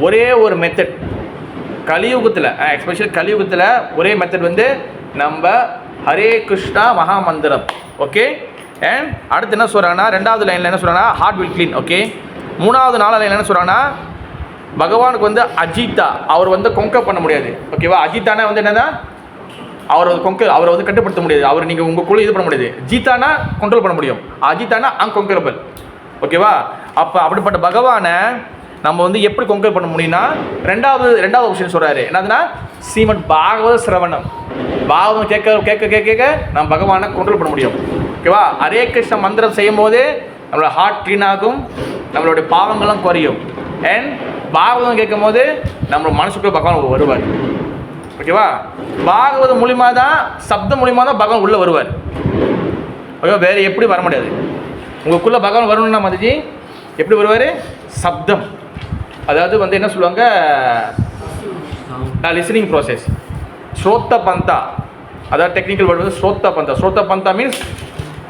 Speaker 1: ஒரே ஒரு மெத்தட் கலியுகத்தில், எஸ்பெஷலி கலியுகத்தில் ஒரே மெத்தட் வந்து நம்ம ஹரே கிருஷ்ணா மகாமந்திரம். ஓகே. அண்ட் அடுத்து என்ன சொல்கிறாங்கன்னா, 2வது லைனில் என்ன சொல்கிறாங்கன்னா, ஹார்ட் வில் க்ளீன். ஓகே. 3வது 4வது லைனில் என்ன சொல்கிறாங்கன்னா, பகவானுக்கு வந்து அஜிதா, அவர் வந்து கொங்க பண்ண முடியாது. ஓகேவா? அஜிதானா வந்து என்னன்னா, அவரை வந்து கட்டுப்படுத்த முடியாது. அவர் நீங்கள் உங்களுக்குள்ளே இது பண்ண முடியாது. ஜீதானா கண்ட்ரோல் பண்ண முடியும், அஜிதானா அன்கொங்கரபிள். ஓகேவா? அப்போ அப்படிப்பட்ட பகவானை நம்ம வந்து எப்படி கொங்கர் பண்ண முடியும்னா, ரெண்டாவது ஆப்ஷன் சொல்கிறாரு. என்னதுன்னா, ஸ்ரீமத் பாகவத சிரவணம். பாகவதம் கேட்க நம்ம பகவானை கண்ட்ரோல் பண்ண முடியும். ஓகேவா? ஹரே கிருஷ்ண மந்திரம் செய்யும் போதே நம்மளோட ஹார்ட் க்ளீன் ஆகும், நம்மளுடைய பாவங்களும் குறையும். அண்ட் பாகவதம் கேட்கும் போது நம்ம மனசுக்குள்ள பகவான் வருவார். ஓகேவா? பாகவதம் மூலிமா தான், சப்தம் மூலிமா தான் பகவான் உள்ளே வருவார். ஓகேவா? வேறு எப்படி வர முடியாது. உங்களுக்குள்ளே பகவான் வரணும்னா மதிஜி எப்படி வருவார்? சப்தம். அதாவது வந்து என்ன சொல்லுவாங்க, லிசனிங் ப்ராசஸ், ஸ்ரோத்த பந்தா. அதாவது டெக்னிக்கல் வேர்டு வந்து ஸ்ரோத்த பந்தா. ஸ்ரோத்த பந்தா மீன்ஸ்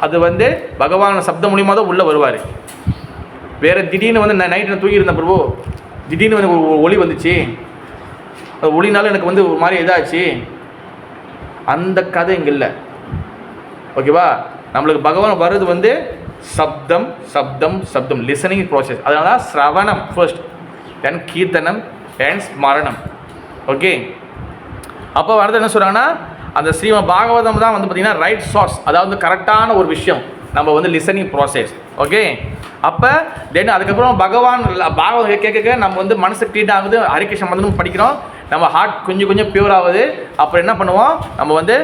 Speaker 1: அது வந்து பகவான் சப்தம் மூலிமா தான் உள்ளே வருவார். வேறு திடீர்னு வந்து நைட்டு நான் தூங்கியிருந்தேன் பிரபு, திடீர்னு வந்து ஒரு ஒளி வந்துச்சு, அது ஒளினாலும் எனக்கு வந்து ஒரு மாதிரி இதாச்சு, அந்த கதை இங்கே இல்லை. ஓகேவா? நம்மளுக்கு பகவான் வர்றது வந்து சப்தம் சப்தம் சப்தம், லிசனிங் ப்ராசஸ். அதனால தான் ஸ்ரவணம் ஃபர்ஸ்ட், தென் கீர்த்தனம், தென் ஸ்மரணம். ஓகே. அப்போ வரது என்ன சொல்கிறாங்கன்னா, அந்த ஸ்ரீமத் பாகவதம் தான் வந்து பார்த்திங்கன்னா ரைட் சோர்ஸ், அதாவது கரெக்டான ஒரு விஷயம் நம்ம வந்து லிசனிங் ப்ராசஸ். ஓகே. அப்போ தென் அதுக்கப்புறம் பகவான் பாகவதம் கேட்க நம்ம வந்து மனசு க்ளீன் ஆகுது, ஹரிகிருஷ்ண மந்திரம் படிக்கிறோம், நம்ம ஹார்ட் கொஞ்சம் பியூர் ஆகுது. அப்புறம் என்ன பண்ணுவோம், நம்ம வந்து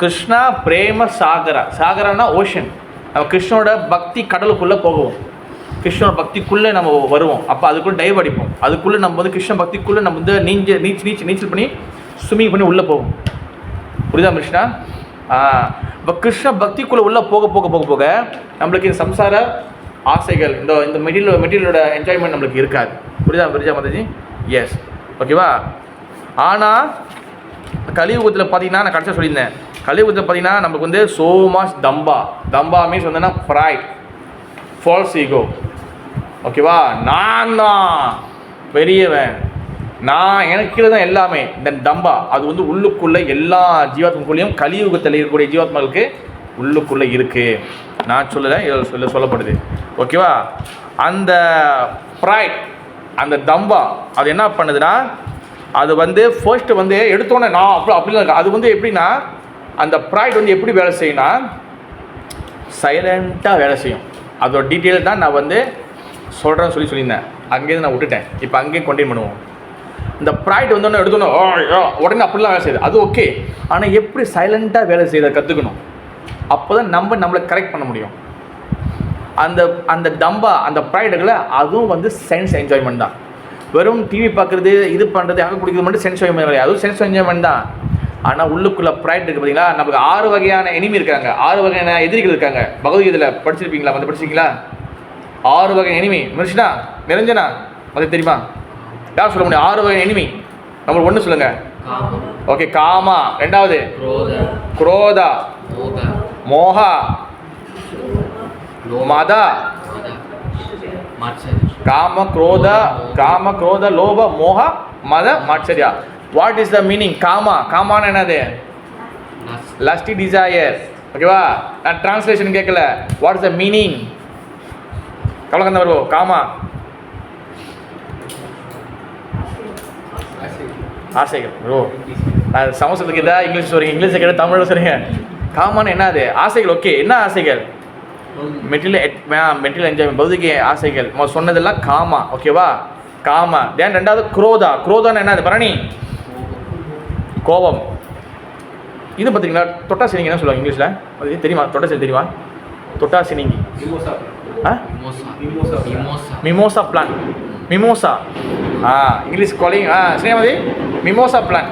Speaker 1: கிருஷ்ணா பிரேம சாகரனா ஓஷன், நம்ம கிருஷ்ணனோட பக்தி கடலுக்குள்ளே போகுவோம், கிருஷ்ணனோட பக்திக்குள்ளே நம்ம வருவோம். அப்போ அதுக்குள்ளே டைவ் அடிப்போம், அதுக்குள்ளே நம்ம வந்து கிருஷ்ண பக்திக்குள்ளே நம்ம வந்து நீச்சல் பண்ணி ஸ்விம்மிங் பண்ணி உள்ளே போவோம். புரியுதா கிருஷ்ணா? இப்போ கிருஷ்ண பக்திக்குள்ளே உள்ளே போக போக போக போக நம்மளுக்கு இந்த சம்சார ஆசைகள், இந்த மெட்டீரியலோட என்ஜாய்மெண்ட் நம்மளுக்கு இருக்காது. புரியுதா மாதாஜி? எஸ். ஓகேவா? ஆனால் கலியுகத்தில் பார்த்தீங்கன்னா, நான் கடைசியாக சொல்லியிருந்தேன், கலியுகத்தில் பார்த்தீங்கன்னா நமக்கு வந்து சோ மச் தம்பா மீன்ஸ் வந்து ப்ரைட், ஃபால்ஸ் ஈகோ. ஓகேவா? நான் தான் பெரியவன், நான் எனக்கு கீழே தான் எல்லாமே, இந்த தம்பா அது வந்து உள்ளுக்குள்ளே எல்லா ஜீவாத்மாக்குள்ளேயும், கலியுகத்தில் இருக்கக்கூடிய ஜீவாத்மாக்களுக்கு உள்ளுக்குள்ளே இருக்குது. நான் சொல்லலை, இதில் சொல்லப்படுது. ஓகேவா? அந்த ப்ரைட், அந்த தம்பா அது என்ன பண்ணுதுன்னா, அது வந்து ஃபர்ஸ்ட்டு வந்து எடுத்தோன்னே நான் அப்படிலாம் இருக்கு. அது வந்து எப்படின்னா, அந்த ப்ரைட் வந்து எப்படி வேலை செய்யும்னா, சைலண்ட்டாக வேலை செய்யும். அதோட டீட்டெயில் தான் நான் வந்து சொல்கிறேன்னு சொல்லியிருந்தேன். அங்கேருந்து நான் விட்டுட்டேன், இப்போ அங்கேயும் கண்டினியூ பண்ணுவோம். இந்த ப்ரைட் வந்தோடனே எடுத்தோன்னே உடனே அப்படிலாம் வேலை செய்யுது, அது ஓகே. ஆனால் எப்படி சைலண்ட்டாக வேலை செய்யறதை கற்றுக்கணும். அப்போ தான் நம்மளை கரெக்ட் பண்ண முடியும். அந்த தம்பா, அந்த ப்ரைடுகளை அதுவும் வந்து சென்ஸ் என்ஜாய்மெண்ட் தான். வெறும் டிவி பார்க்குறது, இது பண்ணுறது, அங்கே குடிக்கிறது மட்டும் சென்ஸ் என்ஜாய்மெண்ட் கிடையாது, அதுவும் சென்ஸ் என்ஜாய்மெண்ட் தான். ஆனால் உள்ளுக்குள்ளே ப்ரைட் இருக்குது பார்த்தீங்களா? நமக்கு 6 வகையான எனிமி இருக்காங்க, 6 வகையான எதிரிகள் இருக்காங்க. பகவத்கீதையில் படிச்சிருப்பீங்களா? வந்து படிச்சிருக்கீங்களா? 6 வகை எனிமி. மிருஷ்ணா, நிரஞ்சனா, அது தெரியுமா? யார் சொல்ல முடியும்? 6 வகை எனிமி. நம்ம 1 சொல்லுங்க. ஓகே. காமா. 2வது குரோதா, மோகா, மதா, காம குரோத லோப மோக மத மாச்சரியா. What is the meaning? காமான்னு என்னது? Lusty desire. ஓகேவா? நான் டிரான்ஸ்லேஷன் கேட்கல, வாட் இஸ் த மீனிங்? கவலைக்கந்த வருவோம். காமா ஆசைகள். ஓ, நான் சமஸ்கிருதத்துக்கு கேட்டால் இங்கிலீஷ் சொல்கிறீங்க, இங்கிலீஷை கேட்டால் தமிழில் சொல்கிறீங்க. காமான என்ன அது? ஆசைகள். ஓகே, என்ன ஆசைகள்? மெட்டீரியல் என்ஜாய்மெண்ட், பௌதிக ஆசைகள். சொன்னதெல்லாம் காமா. ஓகேவா? காமா. தென் ரெண்டாவது குரோதா. குரோதான்னு என்ன அது? பரணி, கோபம். இது பார்த்தீங்களா? தொட்டா சினிங்கி என்ன சொல்லுவாங்க இங்கிலீஷில்? அது தெரியுமா? தொட்டா சினி தெரியுமா? தொட்டா சினிங்கி. Mimosa plant. Mimosa. English calling. Srimathi mimosa plant.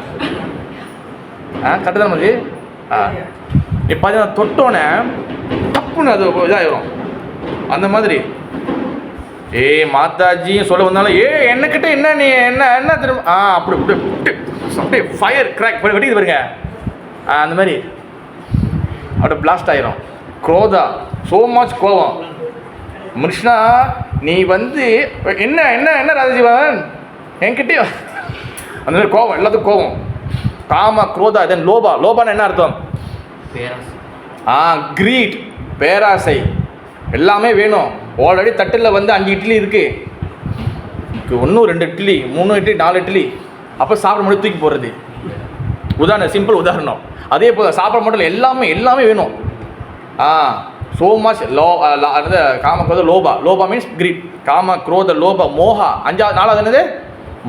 Speaker 1: Correct தான் மதி. இப்போ பார்த்தீங்கன்னா தொட்டோன்னே தப்புன்னு அது இதாகிடும். அந்த மாதிரி மாதாஜி சொல்ல வந்தாலும் என்னக்கிட்ட என்ன நீ என்ன திரும்ப அப்படி அப்படியே ஃபயர் கிராக் பண்ணி வெட்டிது பாருங்க. அந்த மாதிரி அப்படியே பிளாஸ்ட் ஆயிரும். குரோதா, ஸோ மச் கோபம். மிருஷ்ணா நீ வந்து என்ன என்ன என்ன ராஜஜீவன் என்கிட்டே அந்த மாதிரி கோபம், எல்லாத்துக்கும் கோபம். காம, குரோதா. தென் லோபா. லோபான்னு என்ன அர்த்தம்? கிரீட், பேராசை. எல்லாமே வேணும். ஆல்ரெடி தட்டில் வந்து 5 இட்லி இருக்குது, இன்னும் 2 இட்லி 3 இட்லி 4 இட்லி, அப்போ சாப்பிட முடியும் தூக்கி போடுறது. உதாரணம், சிம்பிள் உதாரணம். அதே போல் சாப்பிட மட்டும் எல்லாமே வேணும். ஸோ மச் அந்த காம, குரோத, லோபா. லோபா மீன்ஸ் கிரீட். காம, குரோத, லோபா, மோகா. 4வது என்னது?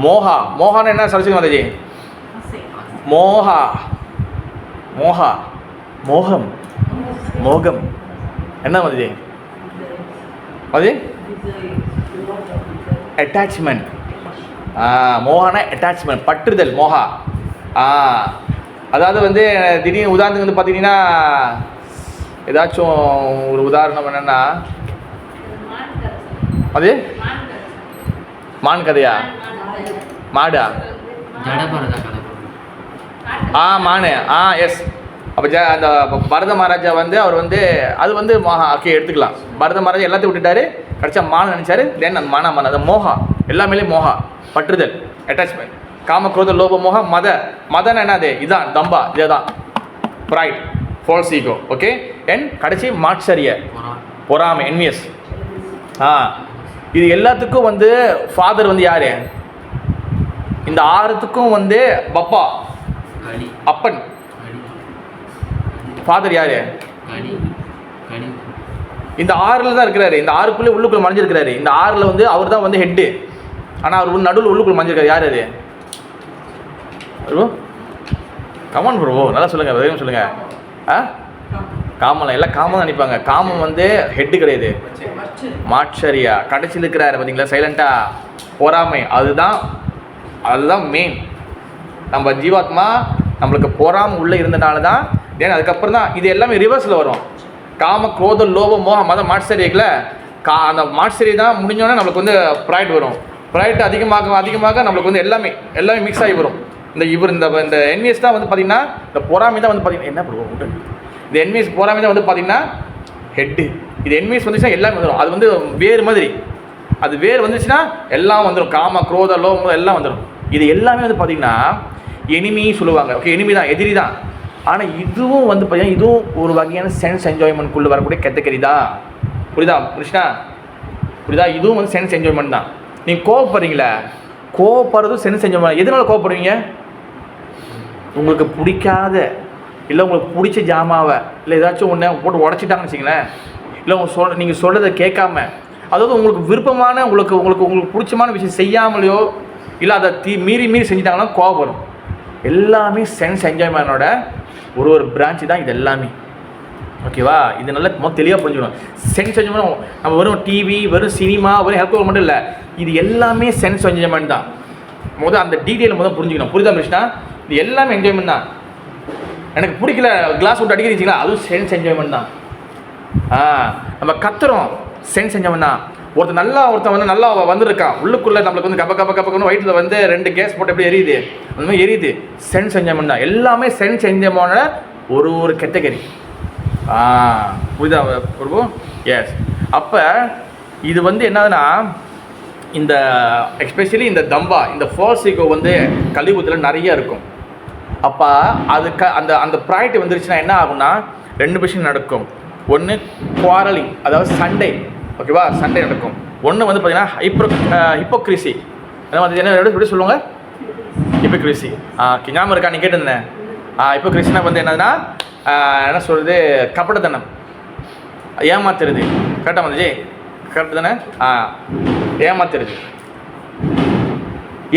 Speaker 1: மோகா. மோகான்னு என்ன சொல்லிச்சு மாதாஜி? மோகா, மோகா, மோகம், மோகம். என்ன மாதாஜி? அது அட்டாச்மெண்ட். மோகனா அட்டாச்மெண்ட், பற்றுதல், மோகா. அதாவது வந்து திடீர்னு உதாரணத்துக்கு வந்து பார்த்தீங்கன்னா, ஏதாச்சும் ஒரு உதாரணம் என்னென்னா, அது மான் கதையா? மாடா? மானு. எஸ். அப்போ அந்த பரத மகாராஜா வந்து அவர் வந்து அது வந்து ஓகே எடுத்துக்கலாம். பரத மகாராஜா எல்லாத்தையும் விட்டுட்டாரு, கடைசியா மான் நினைச்சாரு. தென் அந்த மான் அது மோகா. எல்லாமே மோகா, பற்றுதல், அட்டாச்மெண்ட். காம, குரோத, லோப, மோகா. மதம் என்னது? இதான் தம்பா, இதுதான் ப்ரைட், ஃபால்ஸ் ஈகோ. ஓகே. தென் கடைசி மாட்சரிய, பொறாமை, என்வியஸ். இது எல்லாத்துக்கும் வந்து ஃபாதர் வந்து யாரு? இந்த 6த்துக்கும் வந்து பப்பா, அப்பன். ஃபாதர் யாரு? இந்த 6ல் தான் இருக்கிறாரு. இந்த 6க்குள்ளே உள்ளுக்குள்ள மறைஞ்சிருக்கிறாரு. இந்த 6ல் வந்து அவர் தான் வந்து ஹெட்டு. ஆனால் அவர் நடுவில் உள்ளுக்குள்ள மறைஞ்சிருக்காரு. யார் அது? கமான் ப்ரோ, நல்லா சொல்லுங்கள், வேணும் சொல்லுங்கள். காமலாம் எல்லாம் காமம் தான் நினைப்பாங்க. காமம் வந்து ஹெட்டு கிடையாது, மாட்சரியா. கடைசியில் இருக்கிறாரு பார்த்தீங்களா, சைலண்ட்டாக, பொறாமை. அதுதான் மெயின். நம்ம ஜீவாத்மா நம்மளுக்கு பொறாமை உள்ளே இருந்தனால தான். ஏன்னா அதுக்கப்புறம் தான் இது எல்லாமே ரிவர்ஸில் வரும். காம, குரோத, லோபம், மோகம், மதம், மாட்சரியத்தில் அந்த மாட்சரி தான் முடிஞ்சோன்னே நம்மளுக்கு வந்து ப்ரைட் வரும். ப்ரைட் அதிகமாக நம்மளுக்கு வந்து எல்லாமே மிக்ஸ் ஆகி வரும். இந்த என்விஎஸ் தான் வந்து பார்த்திங்கன்னா, இந்த பொறாமை தான் வந்து பார்த்திங்கன்னா, என்ன ப்ரோ இந்த என்விஎஸ் பொறாமை தான் வந்து பார்த்திங்கன்னா ஹெட்டு. இது என்விஎஸ் வந்துச்சுன்னா எல்லாமே வந்துடும். அது வந்து வேறு மாதிரி. அது வேறு வந்துச்சுன்னா எல்லாம் வந்துடும். காம, குரோத, லோபம் எல்லாம் வந்துடும். இது எல்லாமே வந்து பார்த்திங்கன்னா எனிமி சொல்லுவாங்க. ஓகே, எனிமி தான், எதிரி தான். ஆனால் இதுவும் வந்து பார்த்தீங்கன்னா இதுவும் ஒரு வகையான சென்ஸ் என்ஜாய்மெண்ட்குள்ளே வரக்கூடிய கேட்டகரி தான். புரியுதா கிருஷ்ணா? புரியுதா? இதுவும் வந்து சென்ஸ் என்ஜாய்மெண்ட் தான். நீங்கள் கோவப்படுறீங்களே, கோவப்படுறதும் சென்ஸ் என்ஜாய்மெண்ட். எதனால் கோவப்படுவீங்க? உங்களுக்கு பிடிக்காத, இல்லை உங்களுக்கு பிடிச்ச ஜாமாவை, இல்லை ஏதாச்சும் ஒன்று போட்டு உடச்சிட்டாங்கன்னு வச்சிங்களேன், இல்லை நீங்கள் சொல்கிறத கேட்காம, அதாவது உங்களுக்கு விருப்பமான உங்களுக்கு பிடிச்சமான விஷயம் செய்யாமலையோ, இல்லை அதை மீறி செஞ்சுட்டாங்கன்னா கோவம் வரும். எல்லாமே சென்ஸ் என்ஜாய்மெண்டோட ஒரு பிரான்ச்சு தான் இது எல்லாமே. ஓகேவா? இது நல்லா தெளிவாக புரிஞ்சுக்கணும். சென்ஸ் என்ஜாய்மெண்ட் நம்ம வெறும் டிவி, வெறும் சினிமா, வெறும் ஹெல்ப்கோல் மட்டும் இல்லை. இது எல்லாமே சென்ஸ் என்ஜாய்மெண்ட் தான். அந்த டீட்டெயில் புரிஞ்சுக்கணும். புரியுதா கிருஷ்ணா? இது எல்லாமே என்ஜாய்மெண்ட் தான். எனக்கு பிடிக்கல, கிளாஸ் விட்டு அடிக்கிறீங்களா, அதுவும் சென்ஸ் என்ஜாய்மெண்ட் தான். நம்ம கத்துறோம், சென்ஸ் என்ஜாய்மெண்ட் தான். ஒருத்தன் வந்து நல்லா வந்துருக்கான், உள்ளுக்குள்ளே நம்மளுக்கு வந்து கப்பன்னு வயிற்றில் வந்து 2 கேஸ் போட்டு எப்படி எரியுது, அந்த மாதிரி எரியுது. சென்ஸ் என்ஜாய்மெண்ட் தான். எல்லாமே சென்ஸ் என்ஜாய்மெண்டோட ஒரு கேட்டகரி. புரியுதா பிரபு? எஸ். அப்போ இது வந்து என்னதுன்னா, இந்த எஸ்பெஷலி இந்த தம்பா, இந்த ஃபால்ஸ் ஈகோ வந்து கலியுகத்தில் நிறைய இருக்கும். அப்போ அதுக்கு அந்த ப்ராய்ட் வந்துருச்சுன்னா என்ன ஆகும்னா, 2 விஷயம் நடக்கும். ஒன்று குவாரலிங், அதாவது சண்டை. ஓகேவா? சண்டை நடக்கும். ஒன்று வந்து பார்த்தீங்கன்னா ஹிப்போக்ரிசி. என்ன எப்படி சொல்லுவாங்க? ஹிப்போக்ரிசி. ஞாபகம் இருக்கா நீ கேட்டிருந்தேன். ஹிப்போக்ரிசினா வந்து என்னதுன்னா என்ன சொல்கிறது, கபடத்தனம், ஏமாத்துறது. கரெக்டாக வந்துச்சு, கரெக்டு தானே? ஏமாத்துறது.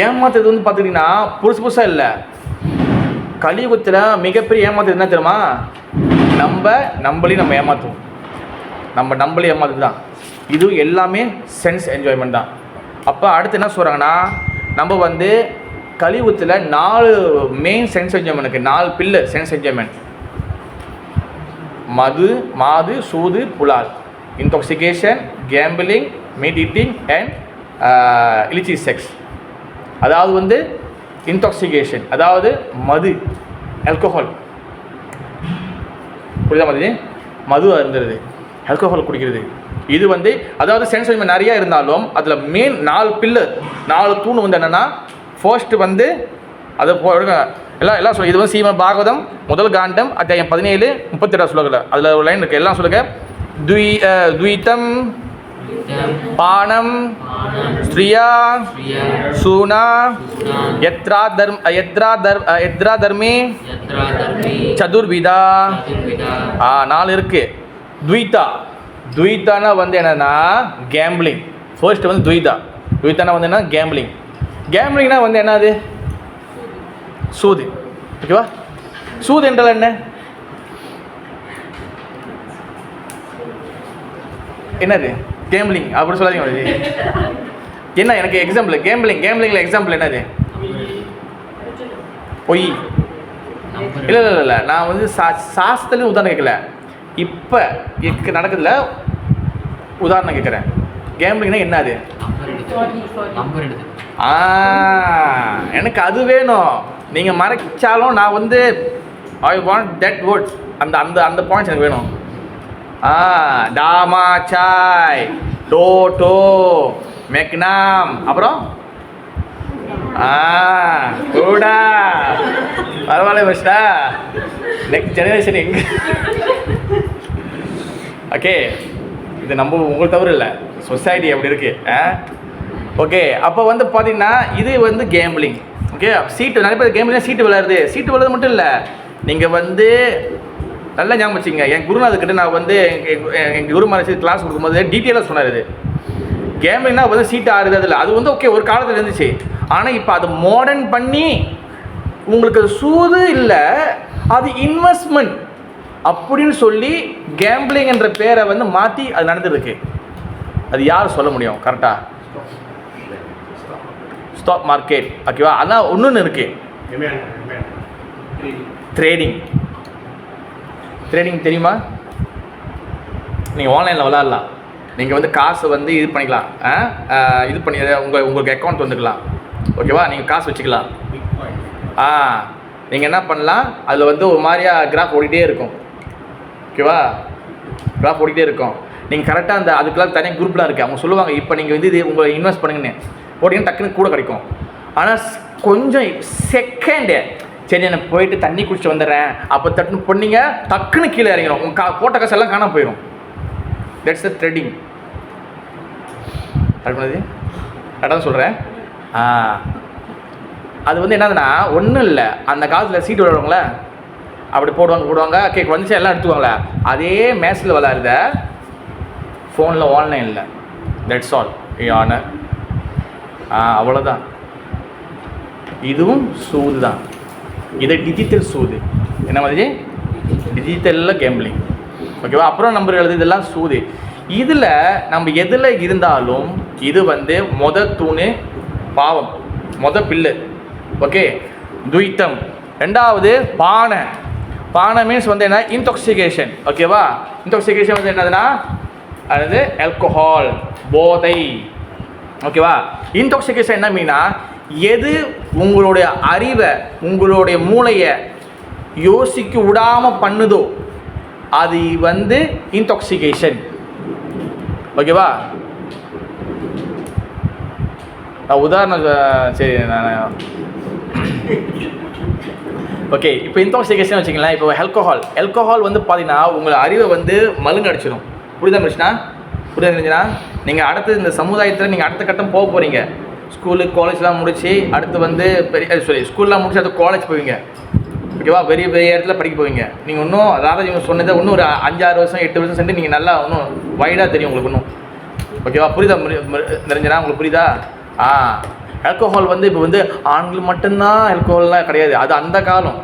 Speaker 1: ஏமாத்துறது வந்து பார்த்துக்கிட்டிங்கன்னா புதுசாக இல்லை. கலியுகத்தில் மிகப்பெரிய ஏமாத்துறது என்ன தெரியுமா? நம்மளையும் நம்ம ஏமாற்றுவோம். நம்மளே ஏமாத்துறது தான். இது எல்லாமே சென்ஸ் என்ஜாய்மெண்ட் தான். அப்போ அடுத்து என்ன சொல்கிறாங்கன்னா, நம்ம வந்து கலியுகத்தில் 4 மெயின் சென்ஸ் என்ஜாய்மெண்ட் இருக்குது. 4 பில்லர் சென்ஸ் என்ஜாய்மெண்ட்: மது, மாது, சூது, புலால். Intoxication, gambling, meet eating and illicit sex. அதாவது வந்து இன்டாக்சிகேஷன் அதாவது மது, ஆல்கோஹால். புரியுதா மாதிரி? மது அருந்துறது, ஆல்கோஹால் குடிக்கிறது. இது வந்து அதாவது சென்ஸ் என்ஜாய்மெண்ட் நிறையா இருந்தாலும் அதில் மெயின் 4 பில்லர், 4 தூண் வந்து என்னென்னா, ஃபர்ஸ்ட்டு வந்து அதை எல்லாம் சொல்லுங்கள். இது வந்து ஸ்ரீமத் பாகவதம் முதல் காண்டம் அத்தியாயம் 17 38 சொல்லுங்கள். அதில் ஒரு லைன் இருக்குது, எல்லாம் சொல்லுங்கள். துவைத்தம் பானம் ஸ்ரீயா சூனா யத்ரா தர்மே சதுர்விதா. 4 இருக்கு. துவைத்தானா வந்து என்னன்னா கேம்பிளிங். ஃபர்ஸ்ட் வந்து துவைத்தானா வந்து என்ன? கேம்பிளிங். கேம்பிளிங்னா வந்து என்னது? சூது. ஓகேவா? சூது என்றால் என்ன? என்னது கேம்பிளிங் அப்படி சொல்லாதீங்க. என்ன எனக்கு எக்ஸாம்பிள் கேம்பிளிங்கில் எக்ஸாம்பிள் என்னது? பொய். இல்லை நான் வந்து சாஸ்திரத்துலேயும் உதாரணம் கேட்கல, இப்போ நடக்குதுல உதாரணம் கேட்குறேன். கேம்பிளிங்னா என்னது? எனக்கு அது வேணும். நீங்கள் மறைச்சாலும் நான் வந்து ஐ வாண்ட் தட் வேர்ட்ஸ், அந்த அந்த அந்த பாயிண்ட்ஸ் எனக்கு வேணும். டாமா சாய், டோட்டோ, மெக்னாம், அப்புறம் கூடா. பரவாயில்ல பஸ்டா, நெக்ஸ்ட் ஜெனரேஷன் எங்க? ஓகே, இது நம்ம உங்களுக்கு தவிர இல்லை, சொசைட்டி அப்படி இருக்கு. ஓகே, அப்போ வந்து பார்த்தீங்கன்னா இது வந்து கேம்பிளிங். ஓகே, சீட்டு நிறைய பேர் கேம்பிளிங் சீட்டு விளையாடுறது. சீட்டு விளையாடுறது மட்டும் இல்லை, நீங்கள் வந்து நல்லா ஞாபகம் வச்சுங்க. என் குருநாதர்கிட்ட நான் வந்து எங்கள் குருமாரி கிளாஸ் கொடுக்கும்போது டீட்டெயிலாக சொன்னார். இது கேம்பிளிங்னா வந்து சீட்டு ஆடுறது அதில் அது வந்து ஓகே ஒரு காலத்தில் இருந்துச்சு. ஆனால் இப்போ அது மாடர்ன் பண்ணி உங்களுக்கு சூது இல்லை, அது இன்வெஸ்ட்மெண்ட் அப்படின்னு சொல்லி கேம்பிளிங் என்ற பேரை வந்து மாற்றி அது நடந்துருக்கு. அது யார் சொல்ல முடியும் கரெக்டாக? Stock market. ஓகேவா? அதான் ஒன்று இருக்குது, ட்ரேடிங் தெரியுமா? நீங்கள் ஆன்லைனில் விளாட்லாம். நீங்கள் வந்து காசு வந்து இது பண்ணிக்கலாம், இது பண்ணி உங்களுக்கு அக்கௌண்ட் வந்துக்கலாம். ஓகேவா? நீங்கள் காசு வச்சுக்கலாம். நீங்கள் என்ன பண்ணலாம், அதில் வந்து ஒரு மாதிரியா கிராஃப் ஓடிட்டே இருக்கும். ஓகேவா? கிராஃப் ஓடிட்டே இருக்கும். நீங்கள் கரெக்டாக அந்த அதுக்கெல்லாம் தனியாக குரூப்லாம் இருக்குது. அவங்க சொல்லுவாங்க, இப்போ நீங்கள் வந்து இது உங்களை இன்வெஸ்ட் பண்ணுங்கன்னு போட்டிங்கன்னா டக்குன்னு கூட கிடைக்கும். ஆனால் கொஞ்சம் செகண்டு சரி நான் போயிட்டு தண்ணி குடிச்சு வந்துடுறேன் அப்போ தட்டுன்னு பொண்ணிங்க டக்குன்னு கீழே இறங்கிடும். உங்கள் போட்ட காசு எல்லாம் காணாமல் போயிடும். That's the trading. கரெக்டாக கரெக்டாக சொல்கிறேன். அது வந்து என்னதுன்னா ஒன்றும் இல்லை, அந்த காலத்தில் சீட்டு விளையாடுவாங்களே அப்படி போடுவாங்க கேக் வந்துச்சு எல்லாம் எடுத்துவாங்களே, அதே மேட்ச்சில் விளையாடுத ஃபோனில் ஆன்லைனில். That's all honour. அவ்வளோதான். இதுவும் சூது தான். இது டிஜிட்டல் சூது. என்ன மாதிரி? டிஜிட்டலில் கேம்பிளிங். ஓகேவா? அப்புறம் நம்பர் எழுது, இதெல்லாம் சூது. இதில் நம்ம எதில் இருந்தாலும் இது வந்து தூணு பாவம், பில்லு. ஓகே, துவைத்தம். ரெண்டாவது பானை மீன்ஸ் வந்து என்ன? இன்டாக்சிகேஷன். ஓகேவா? இன்டாக்சிகேஷன் வந்து என்னதுன்னா அது ஆல்கோஹால், போதை. ஓகேவா? இன்டாக்சிகேஷன் என்ன மீனா, எது உங்களுடைய அறிவை உங்களுடைய மூளையை யோசிக்க விடாமல் பண்ணுதோ அது வந்து இன்டாக்சிகேஷன். ஓகேவா? உதாரணம் சரி நான் ஓகே இப்போ இன்டாக்சிகேஷன் வச்சுக்கலாம். இப்போ ஆல்கோஹால் வந்து பார்த்தீங்கன்னா உங்களை அறிவை வந்து மழுங்க அடிச்சிடும். புரியுதா மிருஷ்ணா? புரியுதுன்னா நீங்கள் அடுத்து இந்த சமுதாயத்தில் நீங்கள் அடுத்த கட்டம் போக போகிறீங்க. ஸ்கூலு காலேஜ்லாம் முடிச்சு அடுத்து வந்து ஸ்கூல்லாம் முடிச்சு அடுத்து காலேஜ் போவீங்க. ஓகேவா? பெரிய பெரிய இடத்துல படிக்க போவீங்க. நீங்கள் இன்னும் அதாவது இவங்க சொன்னதை இன்னும் ஒரு 5-6 வருஷம் 8 வருஷம் சென்று நீங்கள் நல்லா இன்னும் வைடாக தெரியும் உங்களுக்கு இன்னும். ஓகேவா? புரியுதா நிரஞ்சனா? உங்களுக்கு புரியுதா? ஆல்கோஹால் வந்து இப்போ வந்து ஆண்கள் மட்டும்தான் ஆல்கோஹால்லாம் கிடையாது. அது அந்த காலம்.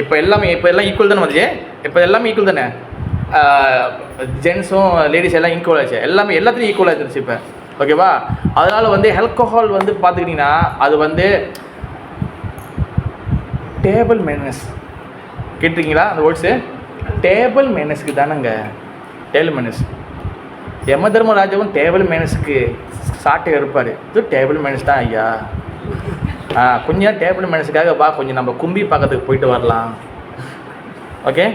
Speaker 1: இப்போ எல்லாம் ஈக்குவல் தானே வந்துச்சு. இப்போ எல்லாமே ஈக்குவல் தானே. ஜென்ஸும் லேடிஸ் எல்லாம் ஈக்குவல் ஆச்சு. எல்லாத்துலேயும் ஈக்குவல் ஆகிடுச்சு இப்போ. ஓகேவா? அதனால் வந்து ஆல்கோஹால் வந்து பார்த்துக்கிட்டிங்கன்னா அது வந்து டேபிள் மேனஸ். கேட்டிருக்கீங்களா அந்த வேர்ட்ஸு? டேபிள் மேனஸ்க்கு தானேங்க. Table manners. யம தர்மராஜாவும் டேபிள் மேனஸுக்கு சாட்டை இருப்பார். இது டேபிள் மேனஸ் தான் ஐயா. கொஞ்சம் டேபிள் மேனஸுக்காக வா, கொஞ்சம் நம்ம கும்பி பக்கத்துக்கு போயிட்டு வரலாம். ஓகே?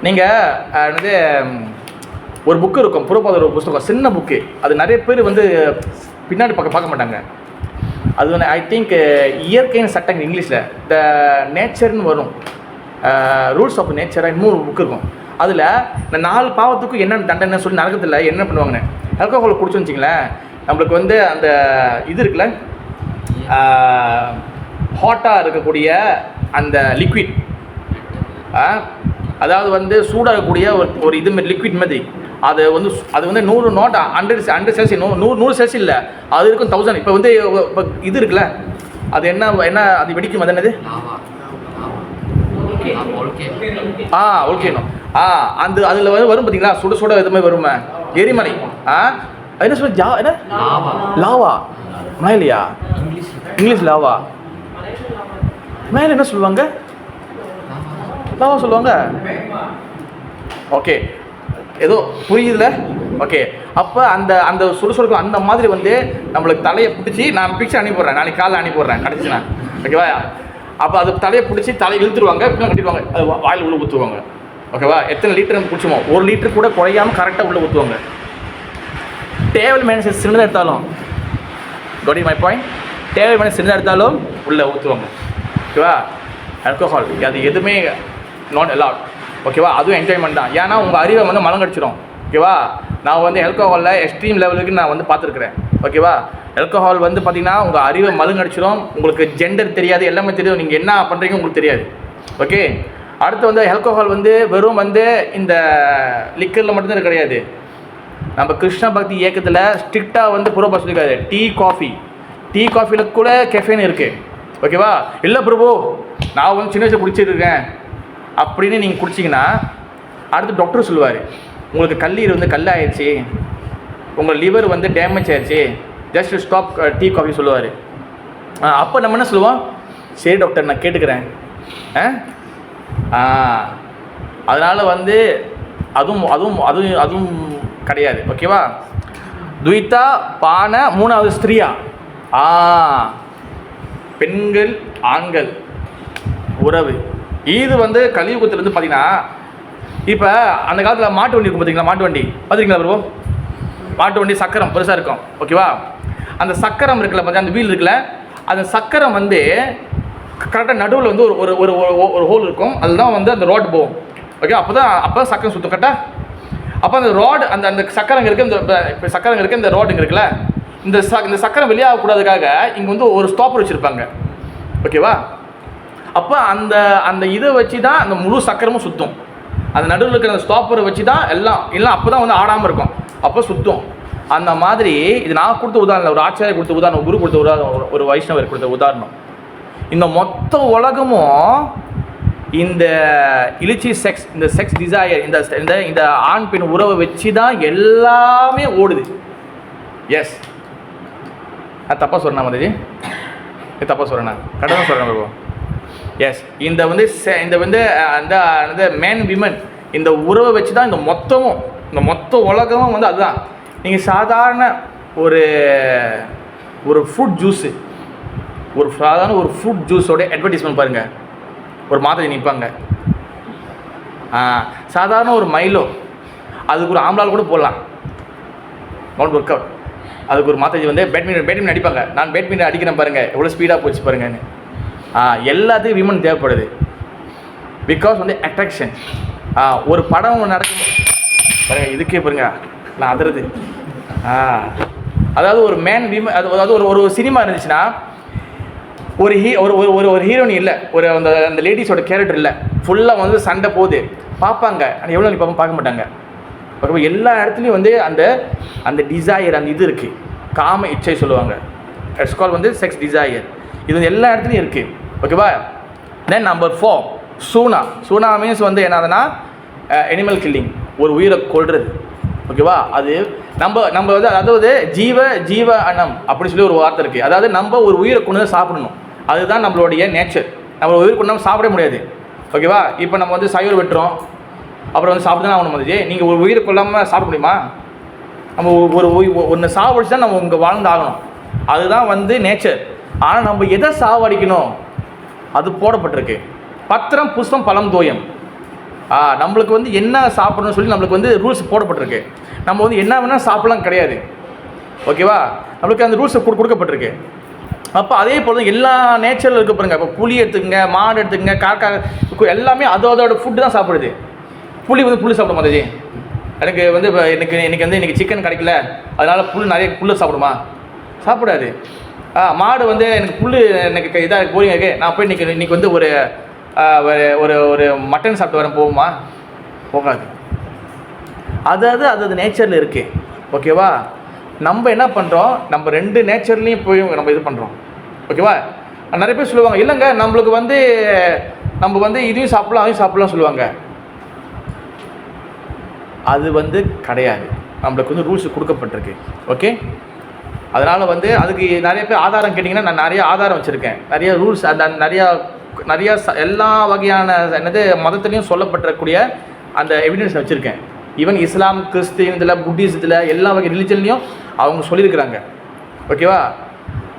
Speaker 1: நீங்கள் வந்து ஒரு புக்கு இருக்கும், புறப்பாத ஒரு புத்தகம், சின்ன புக்கு. அது நிறைய பேர் வந்து பின்னாடி பார்க்க மாட்டாங்க. அது வந்து ஐ திங்க் இயற்கையின் சட்டங்கள் இங்கிலீஷில் த நேச்சர்னு வரும். ரூல்ஸ் ஆஃப் நேச்சராக இன்னொரு புக்கு இருக்கும். அதில் இந்த 4 பாவத்துக்கும் என்னென்ன தண்டனை சொல்லி நரகத்தில் என்ன பண்ணுவாங்கன்னு. ஆல்கோஹால் குடிச்சோன்னு வச்சிங்களேன், நம்மளுக்கு வந்து அந்த இது இருக்குல்ல, ஹாட்டாக இருக்கக்கூடிய அந்த லிக்விட், அதாவது வந்து சூடாகக்கூடிய ஒரு இது மாதிரி லிக்விட் மாதிரி, அது வந்து 100 நாட் 100 செல்சியஸ், 100 செல்சியஸ் இல்லை, அது இருக்கும் 1000. இப்போ வந்து இப்போ இது இருக்குல்ல, அது என்ன அது வெடிக்கும், அது என்னது? ஓகேனும். அந்த அதில் வந்து வரும் பார்த்தீங்களா, சுட இது மாதிரி வருமே, எரிமலை. என்ன சொல்ல, என்ன லாவா? மலையிலையா? English lava. மேலே என்ன சொல்லுவாங்க? லாவா சொல்லுவாங்க. ஓகே, ஏதோ புரியுதுல? ஓகே, அப்போ அந்த சுடுசுடுக்கும் அந்த மாதிரி வந்து நம்மளுக்கு தலையை பிடிச்சி, நான் பிக்சர் அனுப்பிடுறேன், நாளைக்கு காலைல அனுப்பிடுறேன் கிடச்சிச்சுன்னா. ஓகேவா? அப்போ அது தலையை பிடிச்சி தலையை இழுத்துருவாங்க, இப்படி கட்டிடுவாங்க, அது வாயில் உள்ள ஊற்றுவாங்க. ஓகேவா? எத்தனை லிட்டர் நம்ம குடிச்சோமோ 1 லிட்டர் கூட குறையாமல் கரெக்டாக உள்ளே ஊற்றுவாங்க. டேபிள் மேனஸ் சின்னதாக எடுத்தாலும், got is my point, table manners சின்னதாக எடுத்தாலும் உள்ளே ஊற்றுவாங்க. ஓகேவா? ஆல்கோஹால் அது எதுவுமே நாட் அலவுட். ஓகேவா? அதுவும் என்ஜாய்மெண்ட் தான். ஏன்னா உங்கள் அறிவை வந்து மலங்கடிச்சிடும். ஓகேவா? நான் வந்து ஆல்கோஹாலில் எக்ஸ்ட்ரீம் லெவலுக்கு நான் வந்து பார்த்துருக்குறேன். ஓகேவா? ஆல்கோஹால் வந்து பார்த்திங்கன்னா உங்கள் அறிவை மலங்கடிச்சிடும். உங்களுக்கு ஜெண்டர் தெரியாது, எல்லாமே தெரியும், நீங்கள் என்ன பண்ணுறீங்க உங்களுக்கு தெரியாது. ஓகே, அடுத்து வந்து ஆல்கோஹால் வந்து வெறும் வந்து இந்த லிக்கரில் மட்டும்தான் கிடையாது. நம்ம கிருஷ்ண பக்தி இயக்கத்தில் ஸ்ட்ரிக்டாக வந்து புறப்பா சொல்லியிருக்காரு, டீ காஃபியில் கூட கெஃபைன் இருக்குது. ஓகேவா? இல்லை பிரபு, நான் வந்து சின்ன வயசு குடிச்சிருக்கேன் அப்படின்னு நீங்கள் குடிச்சிங்கன்னா அடுத்து டாக்டர் சொல்லுவார், உங்களுக்கு கல்லீரல் வந்து கல்லாயிடுச்சு, உங்கள் லிவர் வந்து டேமேஜ் ஆயிடுச்சு, ஜஸ்ட் ஸ்டாப் டீ காஃபி சொல்லுவார். அப்போ நம்ம என்ன சொல்லுவோம், சரி டாக்டர் நான் கேட்டுக்கிறேன். அதனால் வந்து அதுவும் கிடையாது. ஓகேவா? துவிதா பான 3வது ஸ்திரியா, பெண்கள் ஆண்கள் உறவு. இது வந்து கலியுகத்திலேருந்து பார்த்தீங்கன்னா, இப்போ அந்த காலத்தில் மாட்டு வண்டி இருக்கும் பார்த்தீங்களா, மாட்டு வண்டி பார்த்துருக்கீங்களா ப்ரோ? மாட்டு வண்டி சக்கரம் பெருசாக இருக்கும். ஓகேவா? அந்த சக்கரம் இருக்குல்ல, பார்த்தீங்கன்னா அந்த வீல் இருக்குல்ல, அந்த சக்கரம் வந்து கரெக்டாக நடுவில் வந்து ஒரு ஒரு ஒரு ஹோல் இருக்கும், அதுதான் வந்து அந்த ரோடு போகும். ஓகே, அப்போ சக்கரம் சுற்றும் கரெக்டாக. அப்போ அந்த ரோடு அந்த சக்கரங்க இருக்குது, இந்த இப்போ சக்கரங்க இருக்குது, இந்த ரோடுங்க இருக்குல்ல, இந்த சக்கரம் வெளியாகக்கூடாதுக்காக இங்கே வந்து ஒரு ஸ்டாப்பர் வச்சுருப்பாங்க. ஓகேவா? அப்போ அந்த இதை வச்சு தான் அந்த முழு சக்கரமும் சுற்றும். அந்த நடுவில் இருக்கிற அந்த ஸ்டாப்பரை வச்சு தான் எல்லாம் அப்போ தான் வந்து ஆடாமல் இருக்கும், அப்போ சுற்றும். அந்த மாதிரி இது நான் கொடுத்த உதாரணம், ஒரு ஆச்சாரியர் கொடுத்த உதாரணம், குரு கொடுத்த உதாரணம், ஒரு வைஷ்ணவர் கொடுத்த உதாரணம். இந்த மொத்த உலகமும் இந்த இலிச்சி செக்ஸ், இந்த செக்ஸ் டிசையர், இந்த ஆண் பெண் உறவை வச்சு தான் எல்லாமே ஓடுது. எஸ், நான் தப்பாக சொல்கிறேன் மதஜி, தப்பாக சொல்கிறேன், கரெக்டாக தான் சொல்கிறேன் ப்ரோ. எஸ், இந்த அந்த மேன் விமன் இந்த உறவை வச்சு தான் இந்த மொத்த உலகமும் வந்து அதுதான். நீங்கள் சாதாரண ஒரு ஃப்ரூட் ஜூஸு, சாதாரண ஒரு ஃப்ரூட் ஜூஸோட அட்வர்டைஸ்மெண்ட் பாருங்கள், ஒரு மாத்திரை நிற்பாங்க. சாதாரண ஒரு மைலோ, அதுக்கு ஒரு ஆம்பளால் கூட போடலாம், நாட் ஒர்க் அவுட். அதுக்கு ஒரு மாத்திரை வந்து பேட்மிண்டன் அடிப்பாங்க, நான் பேட்மிண்டன் அடிக்கிறேன் பாருங்கள் எவ்வளோ ஸ்பீடாக போச்சு பாருங்கன்னு. எல்லாத்துக்கும் விமன் தேவைப்படுது, பிகாஸ் வந்து அட்ராக்ஷன். ஒரு படம் நடக்கும் பாருங்கள், இதுக்கே பாருங்க நான் அதிரது. அதாவது ஒரு மேன் அதாவது ஒரு சினிமா இருந்துச்சுன்னா ஒரு ஒரு ஹீரோயின் இல்லை, ஒரு அந்த லேடிஸோட கேரக்டர் இல்லை, ஃபுல்லாக வந்து சண்டை போகுது பார்ப்பாங்க. ஆனால் எவ்வளோ நீ பார்க்க மாட்டாங்க. ஓகேவா, எல்லா இடத்துலையும் வந்து அந்த டிசையர், அந்த இது இருக்குது, காம இச்சை சொல்லுவாங்க. இட்ஸ் கால் வந்து செக்ஸ் டிசையர். இது வந்து எல்லா இடத்துலையும் இருக்குது. ஓகேவா. தென் நம்பர் 4 சூனா மீன்ஸ் வந்து என்னதுன்னா அனிமல் கில்லிங், ஒரு உயிரை கொல்றது. ஓகேவா. அது நம்ம வந்து அதாவது ஜீவ அன்னம் அப்படின்னு சொல்லி ஒரு வார்த்தை இருக்குது. அதாவது நம்ம ஒரு உயிரை கொண்டு தான் சாப்பிடணும், அதுதான் நம்மளுடைய நேச்சர். நம்ம உயிர் கொண்டு நம்ம சாப்பிட முடியாது. ஓகேவா. இப்போ நம்ம வந்து சைவர் வெட்டுறோம், அப்புறம் வந்து சாப்பிட்டு தான் ஆகணும். வந்து நீங்கள் ஒரு உயிரை கொள்ளாமல் சாப்பிட முடியுமா? நம்ம ஒன்று சாவடிச்சு தான் நம்ம இங்கே வாழ்ந்தாகணும், அதுதான் வந்து நேச்சர். ஆனால் நம்ம எதை சாவடிக்கணும் அது போடப்பட்டிருக்கு. பத்திரம் புஷ்பம் பழம் தோயம். நம்மளுக்கு வந்து என்ன சாப்பிடணும்னு சொல்லி நம்மளுக்கு வந்து ரூல்ஸ் போடப்பட்டிருக்கு. நம்ம வந்து என்ன வேணால் சாப்பிடலாம் கிடையாது. ஓகேவா. நம்மளுக்கு அந்த ரூல்ஸ் கொடுக்கப்பட்டிருக்கு. அப்போ அதே போல் தான் எல்லா நேச்சரில் இருக்க பாருங்க. இப்போ புளி எடுத்துக்கங்க, மாடு எடுத்துக்கங்க, காக்கா எல்லாமே அதோட ஃபுட்டு தான் சாப்பிடுது. புளி வந்து புல் சாப்பிட மாட்டேது. எனக்கு வந்து இப்போ எனக்கு சிக்கன் கிடைக்கல அதனால் நிறைய புல் சாப்பிடுமா? சாப்பிடாது. மாடு வந்து எனக்கு புல் எனக்கு இதாக போரிங்க இருக்குது, நான் போய் இன்றைக்கி வந்து ஒரு ஒரு மட்டன் சாப்பிட்டு வரேன், போகுமா? போகாது. அது நேச்சரில் இருக்குது. ஓகேவா. நம்ம என்ன பண்ணுறோம், நம்ம 2 நேச்சர்லேயும் போய் நம்ம இது பண்ணுறோம். ஓகேவா. நிறைய பேர் சொல்லுவாங்க, இல்லைங்க நம்மளுக்கு வந்து நம்ம வந்து இதையும் சாப்பிட்லாம் அதையும் சாப்பிட்லாம் சொல்லுவாங்க. அது வந்து கிடையாது. நம்மளுக்கு வந்து ரூல்ஸ் கொடுக்கப்பட்டிருக்கு. ஓகே. அதனால் வந்து அதுக்கு நிறைய பேர் ஆதாரம் கேட்டிங்கன்னா நான் நிறைய ஆதாரம் வச்சுருக்கேன், நிறைய ரூல்ஸ், அந்த நிறையா எல்லா வகையான என்னது மதத்துலேயும் சொல்லப்பட்டிருக்கக்கூடிய அந்த எவிடன்ஸ் வச்சுருக்கேன். ஈவன் இஸ்லாம், கிறிஸ்டியனில், புத்திசத்தில் எல்லா வகை ரிலிஜன்லேயும் அவங்க சொல்லியிருக்கிறாங்க. ஓகேவா.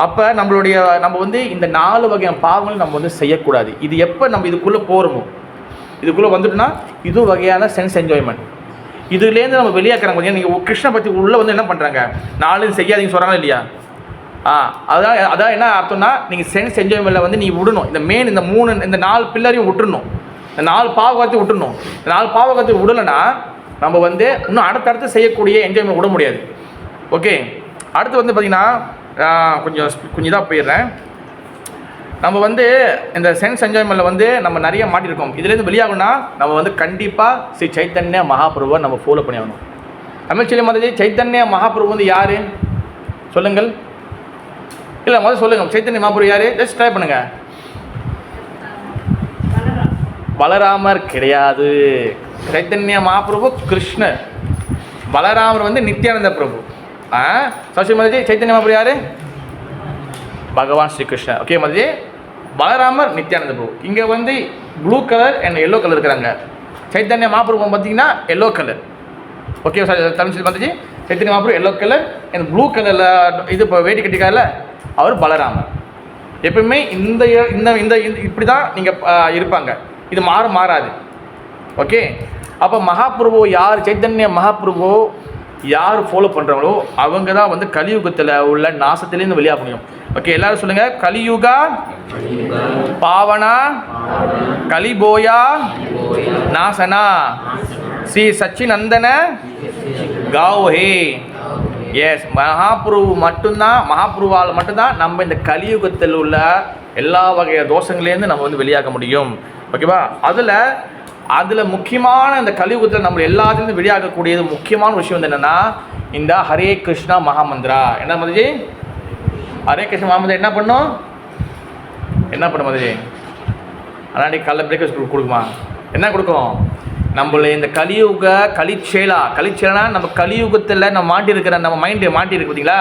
Speaker 1: அப்போ நம்ம வந்து இந்த 4 வகையான பாவங்கள் நம்ம வந்து செய்யக்கூடாது. இது எப்போ நம்ம இதுக்குள்ளே போகிறோமோ, இதுக்குள்ளே வந்துட்டோன்னா இது வகையான சென்ஸ் என்ஜாய்மெண்ட். இதுலேருந்து நம்ம வெளியாக்குறாங்க. பார்த்தீங்கன்னா நீங்கள் கிருஷ்ண பக்தி உள்ளே வந்து என்ன பண்ணுறாங்க, 4 செய்யாதீங்க சொல்கிறாங்க இல்லையா? அதான் என்ன அர்த்தம்னா, நீங்கள் சென்ஸ் என்ஜாய்மெண்ட்டில் வந்து நீ விடணும். இந்த 4 பில்லரையும் விட்டுறணும். இந்த 4 பாவகத்தையும் விட்டுறணும். இந்த 4 பாவகத்தையும் விடலைன்னா நம்ம வந்து இன்னும் அடுத்தடுத்து செய்யக்கூடிய என்ஜாய்மெண்ட் விட முடியாது. ஓகே. அடுத்து வந்து பார்த்திங்கன்னா கொஞ்சம் இதாக போயிடுறேன். நம்ம வந்து இந்த சென்ஸ் என்ஜாய்மெண்ட்டில் வந்து நம்ம நிறைய மாட்டியிருக்கோம். இதுலேருந்து வெளியாகணும்னா நம்ம வந்து கண்டிப்பாக ஸ்ரீ சைத்தன்ய மகாபிரபுவை நம்ம ஃபாலோ பண்ணி ஆகணும். தமிழ்ச்செல்வி மாதாஜி, சைத்தன்ய மகாபிரபு வந்து யார் சொல்லுங்கள்? இல்லை முதல்ல சொல்லுங்கள், சைத்தன்ய மகாபிரபு யார்? ஜஸ்ட் ட்ரை பண்ணுங்கள். பலராமர் கிடையாது. சைத்தன்ய மகாபிரபு கிருஷ்ணர், பலராமர் வந்து நித்யானந்த பிரபு. சரஸ்வதி மாதாஜி, சைத்தன்ய மகாபிரபு யார்? பகவான் ஸ்ரீ கிருஷ்ணர். ஓகே மாதாஜி. பலராமர் நித்யானந்த பிரபு. இங்கே வந்து blue colour and yellow colour இருக்கிறாங்க. சைத்தன்ய மகாபிரபு பார்த்தீங்கன்னா yellow colour. Okay Tamilselvi Mataji, Chaitanya Mahaprabhu yellow colour and blue கலரில் இது இப்போ வேட்டி கட்டிக்காரில் அவர் பலராமர். எப்பவுமே இந்த இப்படி தான் நீங்கள் இருப்பாங்க. இது மாறாது. ஓகே. அப்போ மகாபிரபு யார், சைத்தன்ய மகாபிரபு யார் ஃபாலோ பண்ணுறாங்களோ அவங்க தான் வந்து கலியுகத்தில் உள்ள நாசத்துலேருந்து வெளியாக முடியும். ஓகே, எல்லாரும் சொல்லுங்கள். கலியுகா பாவனா கலிபோயா நாசனா ஸ்ரீ சச்சிநந்தன காவ்ஹே. எஸ், மகாபிரபுவால் மட்டும்தான் நம்ம இந்த கலியுகத்தில் உள்ள எல்லா வகைய தோஷங்கள்லேருந்து நம்ம வந்து வெளியாக முடியும். ஓகேவா. அதில் முக்கியமான இந்த கலியுகத்தில் நம்ம எல்லாத்துலேருந்து வெளியாகக்கூடியது முக்கியமான விஷயம் வந்து என்னென்னா இந்த ஹரே கிருஷ்ணா மகாமந்திரா. என்ன மதுஜி? ஹரே கிருஷ்ண மகாமந்திரா என்ன பண்ணும் மதுஜி? ஆனால் நீ காலைல பிரேக்ஃபாஸ்ட் கொடுக்குமா? என்ன கொடுக்கும்? நம்மள இந்த கலிச்சேலா நம்ம கலியுகத்தில் நம்ம மாட்டிருக்கிற நம்ம மைண்டு மாட்டிருக்கு பார்த்தீங்களா?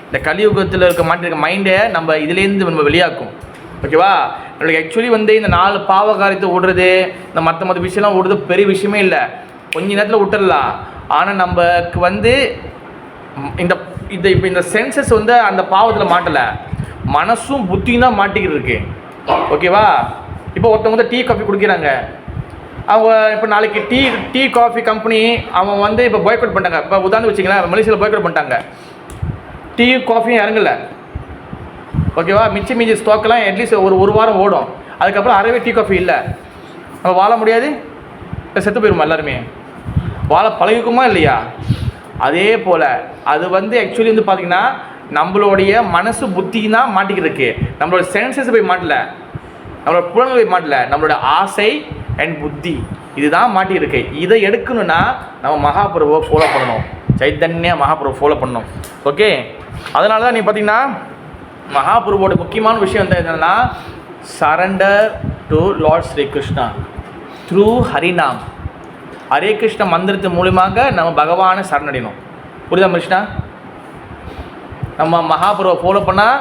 Speaker 1: இந்த கலியுகத்தில் மாட்டிருக்க மைண்டை நம்ம இதுலேருந்து நம்ம வெளியாக்கும். ஓகேவா. நம்மளுக்கு ஆக்சுவலி வந்து இந்த 4 பாவகாரியத்தை விடுறது, இந்த மற்ற விஷயம்லாம் விடுறது பெரிய விஷயமே இல்லை, கொஞ்ச நேரத்தில் விட்டுடலாம். ஆனால் நமக்கு வந்து இப்போ இந்த சென்சஸ் வந்து அந்த பாவத்தில் மாட்டலை, மனசும் புத்தியும் தான் மாட்டிக்கிட்டு இருக்கு. ஓகேவா. இப்போ ஒருத்தவங்க வந்து டீ காஃபி குடிக்கிறாங்க. அவங்க இப்போ நாளைக்கு டீ காஃபி கம்பெனி அவங்க வந்து இப்போ பாய்காட் பண்ணிட்டாங்க. இப்போ உதாரணம் வச்சிங்களேன், மலேசியாவில் பாய்காட் பண்ணிட்டாங்க, டீ காஃபியும் இறங்கலை. ஓகேவா. மிஞ்சி ஸ்டாக்கெல்லாம் அட்லீஸ்ட் ஒரு வாரம் ஓடும். அதுக்கப்புறம் அறவே டீ காஃபி இல்லை, நம்ம வாழ முடியாது, செத்து போயிடுமா? எல்லாருமே வாழ பழகிக்குமா இல்லையா? அதே போல் அது வந்து ஆக்சுவலி வந்து பார்த்திங்கன்னா நம்மளுடைய மனசு புத்தி தான் மாட்டிக்கிருக்கு. நம்மளோட சென்சஸ் போய் மாட்டல, நம்மளோட புலன்கள் போய் மாட்டல, நம்மளோட ஆசை அண்ட் புத்தி இதுதான் மாட்டியிருக்கு. இதை எடுக்கணும்னா நம்ம மகாபிரபுவை ஃபாலோ பண்ணணும், சைத்தன்ய மகாபிரபு ஃபாலோ பண்ணணும். ஓகே, அதனால தான் நீ பார்த்தீங்கன்னா மகாபிரபுவோட முக்கியமான விஷயம் வந்து என்னென்னா surrender to lord Sri Krishna through Harinam. Hare Krishna மந்திரத்து மூலியமாக நம்ம பகவானை சரணடையணும். புரியுதா கிருஷ்ணா? நம்ம மகாபுருவை ஃபாலோ பண்ணால்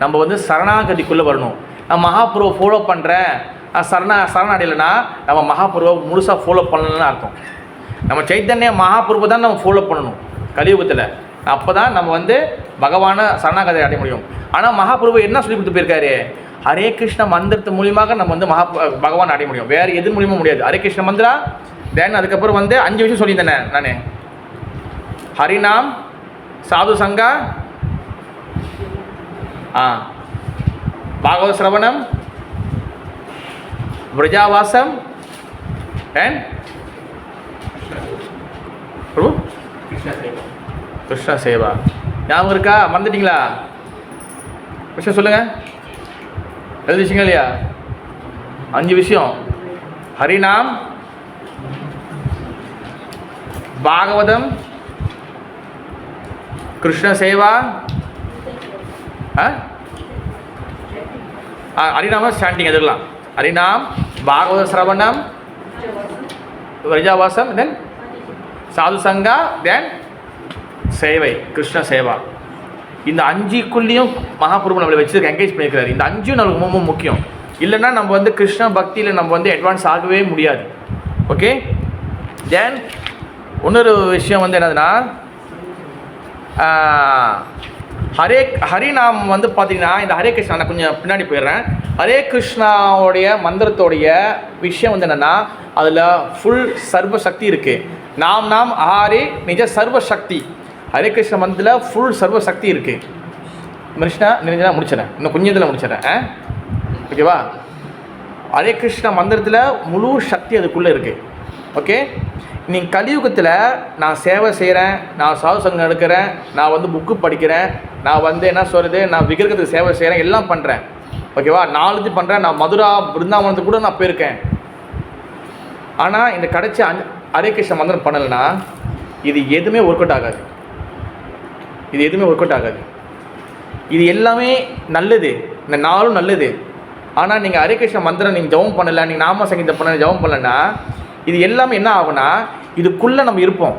Speaker 1: நம்ம வந்து சரணாகதிக்குள்ளே வரணும். நான் மகாபுருவை ஃபாலோ பண்ணுறேன், சரணடையலைன்னா நம்ம மகாபுருவை முழுசாக ஃபாலோ பண்ணலன்னு அர்த்தம். நம்ம சைத்தன்ய மகாபுருவை தான் நம்ம ஃபாலோ பண்ணணும் கலியுகத்தில். அப்போ தான் நம்ம வந்து பகவானை சரணாகதி அடைய முடியும். ஆனால் மகாபுருவை என்ன சொல்லி கொடுத்து போயிருக்காரு? ஹரே கிருஷ்ண மந்திரத்து மூலியமாக நம்ம வந்து பகவான் அடைய முடியும், வேறு எது மூலியமாக முடியாது. ஹரே கிருஷ்ண மந்திரா, தென் அதுக்கப்புறம் வந்து 5 விஷயம் சொல்லியிருந்தேன் நான். ஹரிநாம், சாது சங்கா, பாகவத சிரவணம், விரஜாவாசம் அண்ட் கிருஷ்ண சேவா. ஞாபகம் இருக்கா? மறந்துட்டீங்களா? விஷயம் சொல்லுங்கள், எழுதிச்சிங்க இல்லையா? 5 விஷயம். ஹரிநாம், பாகவதம், கிருஷ்ண சேவா, ஹரிநாம சாண்டிங் எதிரலாம். ஹரிநாம், பாகவத சிரவணம், விரஜாவாசம், தென் சாது சங்கா, தென் சேவை, கிருஷ்ண சேவா. இந்த 5க்குள்ளேயும் மகாபிரபு நம்மளை வச்சு என்கேஜ் பண்ணியிருக்கிறாரு. இந்த 5 நம்மளுக்கு ரொம்ப முக்கியம். இல்லைன்னா நம்ம வந்து கிருஷ்ண பக்தியில் நம்ம வந்து அட்வான்ஸ் ஆகவே முடியாது. ஓகே, தென் இன்னொரு விஷயம் வந்து என்னதுன்னா ஹரிநாம் வந்து பார்த்திங்கன்னா இந்த ஹரே கிருஷ்ணா, நான் கொஞ்சம் பின்னாடி போயிடுறேன். ஹரே கிருஷ்ணாவுடைய மந்திரத்தோடைய விஷயம் வந்து என்னென்னா அதில் ஃபுல் சர்வசக்தி இருக்குது. நாம் ஆரே நிஜ சர்வசக்தி. ஹரே கிருஷ்ண மந்திரத்தில் ஃபுல் சர்வசக்தி இருக்குது. கிருஷ்ணா நினைஞ்சா முடிச்சிடறேன், இன்னும் கொஞ்சம் இதில் முடிச்சிடறேன். ஓகேவா? ஹரே கிருஷ்ண மந்திரத்தில் முழு சக்தி அதுக்குள்ளே இருக்குது. ஓகே, நீங்கள் கலியுகத்தில் நான் சேவை செய்கிறேன், நான் சாது சங்கம் எடுக்கிறேன், நான் வந்து புக்கு படிக்கிறேன், நான் வந்து என்ன சொல்கிறது, நான் விக்கிரகத்துக்கு சேவை செய்கிறேன், எல்லாம் பண்ணுறேன். ஓகேவா? 4 இது பண்ணுறேன். நான் மதுரா பிருந்தாவனத்துக்கு கூட நான் போயிருக்கேன். ஆனால் இந்த கடைசி ஹரே கிருஷ்ண மந்திரம் பண்ணலைன்னா இது எதுவுமே ஒர்க் அவுட் ஆகாது. இது எதுவுமே ஒர்க் அவுட் ஆகாது. இது எல்லாமே நல்லது, இந்த 4ம் நல்லது. ஆனால் நீங்கள் ஹரே கிருஷ்ண மந்திரம் நீங்கள் ஜபம் பண்ணலை, நீங்கள் நாம சங்கீதம் பண்ண ஜபம் பண்ணலைன்னா இது எல்லாமே என்ன ஆகுனா இதுக்குள்ளே நம்ம இருப்போம்.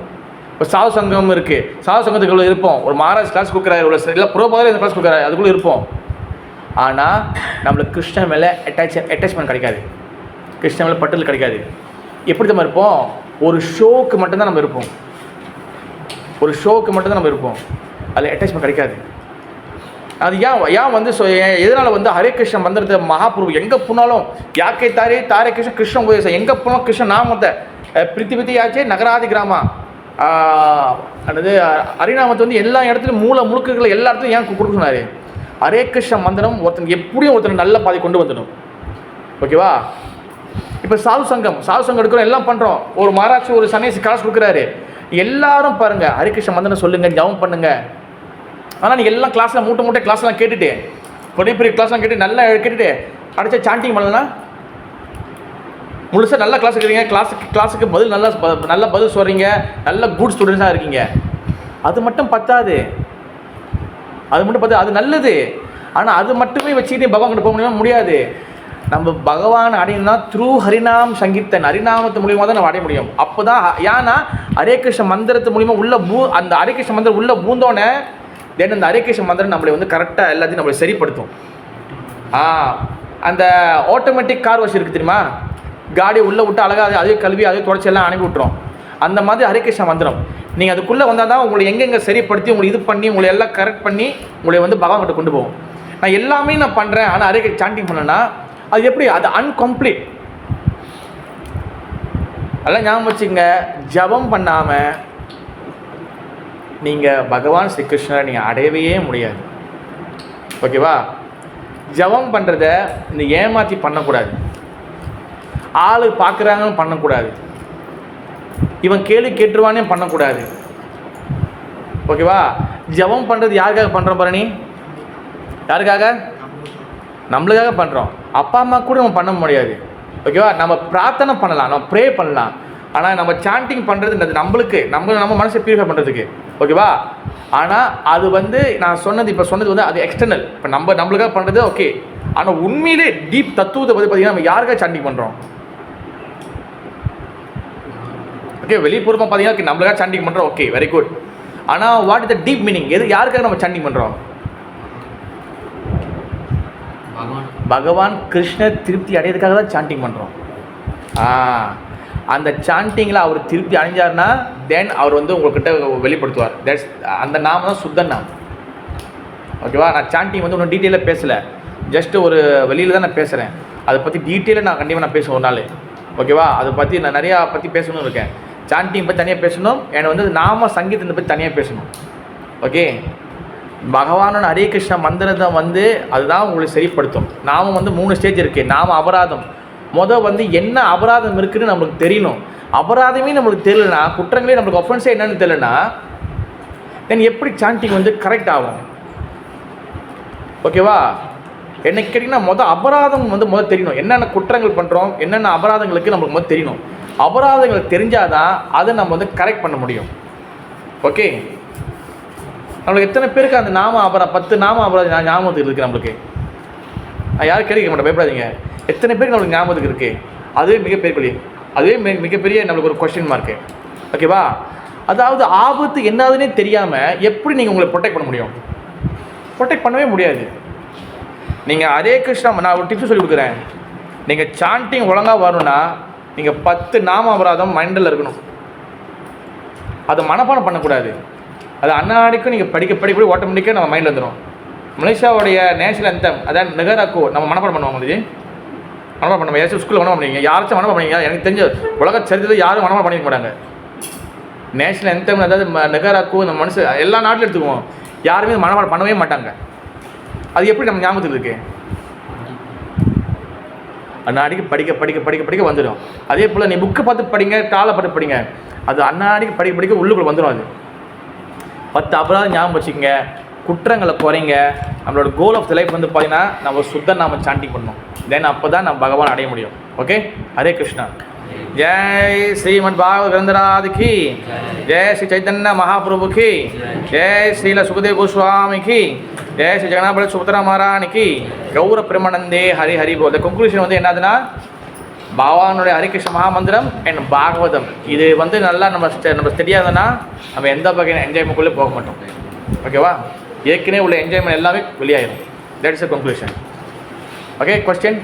Speaker 1: இப்போ சாது சங்கம் இருக்குது, சாது சங்கத்துக்குள்ளே இருப்போம். ஒரு மகாராஜ் கிளாஸ் கொடுக்குறாரு, ஒரு இல்லை புரோபாதர் இந்த கிளாஸ் கொடுக்குறாரு, அதுக்குள்ளே இருப்போம். ஆனால் நம்மளுக்கு கிருஷ்ணன் மேலே அட்டாச்மெண்ட் கிடைக்காது, கிருஷ்ணன் மேலே பட்டல் கிடைக்காது. எப்படி நம்ம இருப்போம்? ஒரு ஷோக்கு மட்டும்தான் நம்ம இருப்போம், ஒரு ஷோக்கு மட்டும்தான் நம்ம இருப்போம், அதில் அட்டாச்மெண்ட் கிடைக்காது. அது ஏன் வந்து எதனால் வந்து ஹரே கிருஷ்ண மந்திரத்தை மகாபிரபு எங்கே போனாலும் யாக்கை தாரே கிருஷ்ணன் கிருஷ்ண உபதேசம், எங்கே போனாலும் கிருஷ்ண நாமத்தை பிரித்தி ஆச்சே நகராதி கிராமா அல்லது ஹரிநாமத்தை வந்து எல்லா இடத்துலையும் முழுக்குகளை எல்லா இடத்துலையும் ஏன் கொடுக்க சொன்னார்? ஹரே கிருஷ்ண மந்திரம் எப்படியும் ஒருத்தர் நல்ல பாதை கொண்டு வந்துடும். ஓகேவா? இப்போ சாது சங்கம் எடுக்கிறோம், எல்லாம் பண்ணுறோம். ஒரு மகாராஜ் ஒரு சன்னியாசி கிளாஸ் கொடுக்குறாரு, எல்லாரும் பாருங்கள் ஹரே கிருஷ்ண மந்திரம் சொல்லுங்கள், ஜபம் பண்ணுங்கள். ஆனால் நீங்கள் எல்லாம் கிளாஸில் மூட்டை கிளாஸ்லாம் கேட்டுட்டு, பெரிய கிளாஸ்லாம் கேட்டு நல்லா கேட்டுட்டு அடிச்சா சாண்டிங் பண்ணலாம். முழுசாக நல்ல கிளாஸ் இருக்கிறீங்க, கிளாஸுக்கு பதில் நல்ல பதில் சொல்கிறீங்க, நல்ல குட் ஸ்டூடெண்ட்ஸாக இருக்கீங்க. அது மட்டும் பத்தாது, அது நல்லது. ஆனால் அது மட்டுமே வச்சுக்கிட்டு பகவான் கிட்ட போக முடியாது. நம்ம பகவான் அடையணும்னா த்ரூ ஹரிநாம் சங்கீர்த்தன், ஹரிநாமத்து மூலியமாக தான் நம்ம அடைய முடியும். அப்போ தான் ஏன்னா ஹரே கிருஷ்ண மந்திரத்து மூலியமாக அந்த ஹரே கிருஷ்ண மந்திரம் உள்ளே பூந்தோன்னே தென் அந்த ஹரே கிருஷ்ண மந்திரம் நம்மளை வந்து கரெக்டாக எல்லாத்தையும் நம்மளை சரிப்படுத்தும். அந்த ஆட்டோமேட்டிக் கார் வாஷ் இருக்குது தெரியுமா? காடியை உள்ளே விட்டு அழகாக அதே கல்வி அதே தொடச்சி எல்லாம் அனுப்பி விட்டுரும். அந்த மாதிரி ஹரே கிருஷ்ண மந்திரம் நீங்கள் அதுக்குள்ளே வந்தால் தான் உங்களை எங்கெங்கே சரிப்படுத்தி உங்களை இது பண்ணி உங்களை எல்லாம் கரெக்ட் பண்ணி உங்களை வந்து பகவான் கிட்ட கொண்டு போகும். நான் எல்லாமே நான் பண்ணுறேன், ஆனால் ஹரே கிருஷ்ண சாண்டிங் பண்ணேன்னா அது எப்படி? அது அன்கம்ப்ளீட். அதெல்லாம் ஞாபகம் வச்சுங்க. ஜபம் பண்ணாமல் நீங்கள் பகவான் ஸ்ரீகிருஷ்ணரை நீங்கள் அடையவே முடியாது. ஓகேவா? ஜபம் பண்ணுறத இந்த ஏமாற்றி பண்ணக்கூடாது, ஆளு பார்க்குறாங்கன்னு பண்ணக்கூடாது, இவன் கேள்வி கேட்டுருவானே பண்ணக்கூடாது. ஓகேவா? ஜெபம் பண்ணுறது யாருக்காக பண்ணுறோம் பாரு நீ? யாருக்காக? நம்மளுக்காக பண்ணுறோம். அப்பா அம்மா கூட நம்ம பண்ண முடியாது. ஓகேவா? நம்ம பிரார்த்தனை பண்ணலாம், நம்ம ப்ரே பண்ணலாம். ஆனால் நம்ம சாண்டிங் பண்ணுறது நம்மளுக்கு நம்ம மனசை பியூரிஃபை பண்ணுறதுக்கு. ஓகேவா? ஆனால் அது வந்து நான் இப்போ சொன்னது வந்து அது எக்ஸ்டர்னல். இப்போ நம்மளுக்காக பண்ணுறது ஓகே. ஆனால் உண்மையிலே டீப் தத்துவத்தை பற்றி பார்த்தீங்கன்னா நம்ம யாருக்காக சாண்டிங் பண்ணுறோம்? ஓகே, வெளிப்பூர்வமாக பார்த்தீங்கன்னா நம்மளுக்காக சாண்டிங் பண்ணுறோம், ஓகே, வெரி குட். ஆனால் what is the deep meaning? யாருக்காக நம்ம சாண்டிங் பண்ணுறோம்? பகவான் கிருஷ்ணர் திருப்தி அடையிறதுக்காக தான் சாண்டிங் பண்ணுறோம். அந்த சாண்டிங்கில் அவர் திருப்தி அடைஞ்சார்னா தென் அவர் வந்து உங்கள்கிட்ட வெளிப்படுத்துவார். தட்ஸ் அந்த நாம தான் சுத்த நாமம். ஓகேவா? நான் சாண்டிங் வந்து ஒன்றும் டீட்டெயிலாக பேசலை, ஜஸ்ட் ஒரு வெளியில் தான் நான் பேசுகிறேன். அதை பற்றி டீட்டெயிலாக நான் கண்டிப்பாக நான் பேசுவேன் ஒரு நாள். ஓகேவா? அதை பற்றி நான் நிறையா பற்றி பேசணும்னு இருக்கேன். சாண்டிங் பற்றி தனியாக பேசணும், எனக்கு வந்து நாம சங்கீதத்தை பற்றி தனியாக பேசணும். ஓகே, பகவானோட ஹரே கிருஷ்ணா மந்திரத்தை வந்து அதுதான் உங்களுக்கு சரிப்படுத்தும். நாம வந்து 3 ஸ்டேஜ் இருக்குது. நாம அபராதம் வந்து என்ன அபராதம் இருக்குதுன்னு நம்மளுக்கு தெரியணும். அபராதமே நம்மளுக்கு தெரியலனா, குற்றங்களே நம்மளுக்கு ஒஃபென்ஸே என்னன்னு தெரியலனா தென் எப்படி சாண்டிங் வந்து கரெக்ட் ஆகும்? ஓகேவா? என்ன கேட்டிங்கன்னா அபராதம் வந்து தெரியணும். என்னென்ன குற்றங்கள் பண்ணுறோம், என்னென்ன அபராதங்களுக்கு நம்மளுக்கு தெரியணும். அபராதங்கள் தெரிஞ்சாதான் அதை நம்ம வந்து கரெக்ட் பண்ண முடியும். ஓகே, நம்மளுக்கு எத்தனை பேருக்கு அந்த 10 நாம அபராதம் ஞாபகத்துக்கு இருக்குது? நம்மளுக்கு யாரும் கேட்க மாட்டேன், பயப்படாதீங்க. எத்தனை பேருக்கு நம்மளுக்கு ஞாபகத்துக்கு இருக்குது? அதுவே மிகப்பெரிய நம்மளுக்கு ஒரு கொஸ்டின் மார்க்கு. ஓகேவா? அதாவது ஆபத்து என்னதுன்னே தெரியாமல் எப்படி நீங்கள் உங்களை ப்ரொடெக்ட் பண்ண முடியும்? ப்ரொடெக்ட் பண்ணவே முடியாது. நீங்கள் ஹரே கிருஷ்ணா, நான் ஒரு டிப்ஸ் சொல்லி கொடுக்குறேன். நீங்கள் சாண்டிங் ஒழுங்காக வரணும்னா நீங்கள் 10 நாம அபராதம் மைண்டில் இருக்கணும். அதை மனப்பாடம் பண்ணக்கூடாது. அது அன்னாடிக்கும் நீங்கள் படிக்க ஆட்டோமேட்டிக்காக நம்ம மைண்டில் வந்துடும். மலேசியாவுடைய நேஷனல் அந்தம் அதான் நெகராக்கோ நம்ம மனப்பாடம் பண்ணுவாங்க. மனப்பாடம் பண்ணுவோம். ஏதாச்சும் ஸ்கூலில் மனப்பாடம் பண்ணுவீங்க, யாராச்சும் மனப்பாடம் பண்ணீங்க? எனக்கு தெரிஞ்ச உலக சரித்திரத்தில் யாரும் மனப்பாடம் பண்ணிக்க மாட்டாங்க. நேஷனல் அந்தம் அதாவது நெகராக்கோ நம்ம மனுஷன் எல்லா நாட்டிலும் எடுத்துக்குவோம், யாருமே மனப்பாடம் பண்ணவே மாட்டாங்க. அது எப்படி நம்ம ஞாபகத்தில் இருக்குது? அன்னாடிக்கு படிக்க வந்துடும். அதே போல் நீ புக்கு பார்த்து படிங்க, டாலை பார்த்து படிங்க, அது அன்னாடிக்கு படிக்க உள்ளுக்குள்ளே வந்துடும். அது 10 அபராதம் ஞாபகம் வச்சுக்கோங்க, குற்றங்களை குறைங்க. நம்மளோட கோல் ஆஃப் த லைஃப் வந்து பார்த்தீங்கன்னா நம்ம சுத்த நாம சாண்டிங் பண்ணணும். தென் அப்போ தான் நம்ம பகவான் அடைய முடியும். ஓகே, ஹரே கிருஷ்ணா. ஜெய் ஸ்ரீமத் பாகவத கிரந்தராஜ் கி ஜெய், ஸ்ரீ சைத்தன்ய மகாபிரபு கி ஜெய், ஸ்ரீல சுகதேவ் கோஸ்வாமி கி ஜெய், ஸ்ரீ ஜெகநாபல சுபத்ரா மகாராணி கி கௌர பிரமானந்தே ஹரி ஹரி போல். கன்க்ளூஷன் வந்து என்னதுன்னா பகவானுடைய ஹரிகிருஷ்ண மகாமந்திரம் அண்ட் பாகவதம் இது வந்து நல்லா நம்ம தெரியாதுன்னா நம்ம எந்த வகையான என்ஜாய்மெண்ட்குள்ளே போக மாட்டோம். ஓகேவா? ஏற்கனவே உள்ள என்ஜாய்மெண்ட் எல்லாமே வெளியாயிடும். That's a conclusion. Okay, question?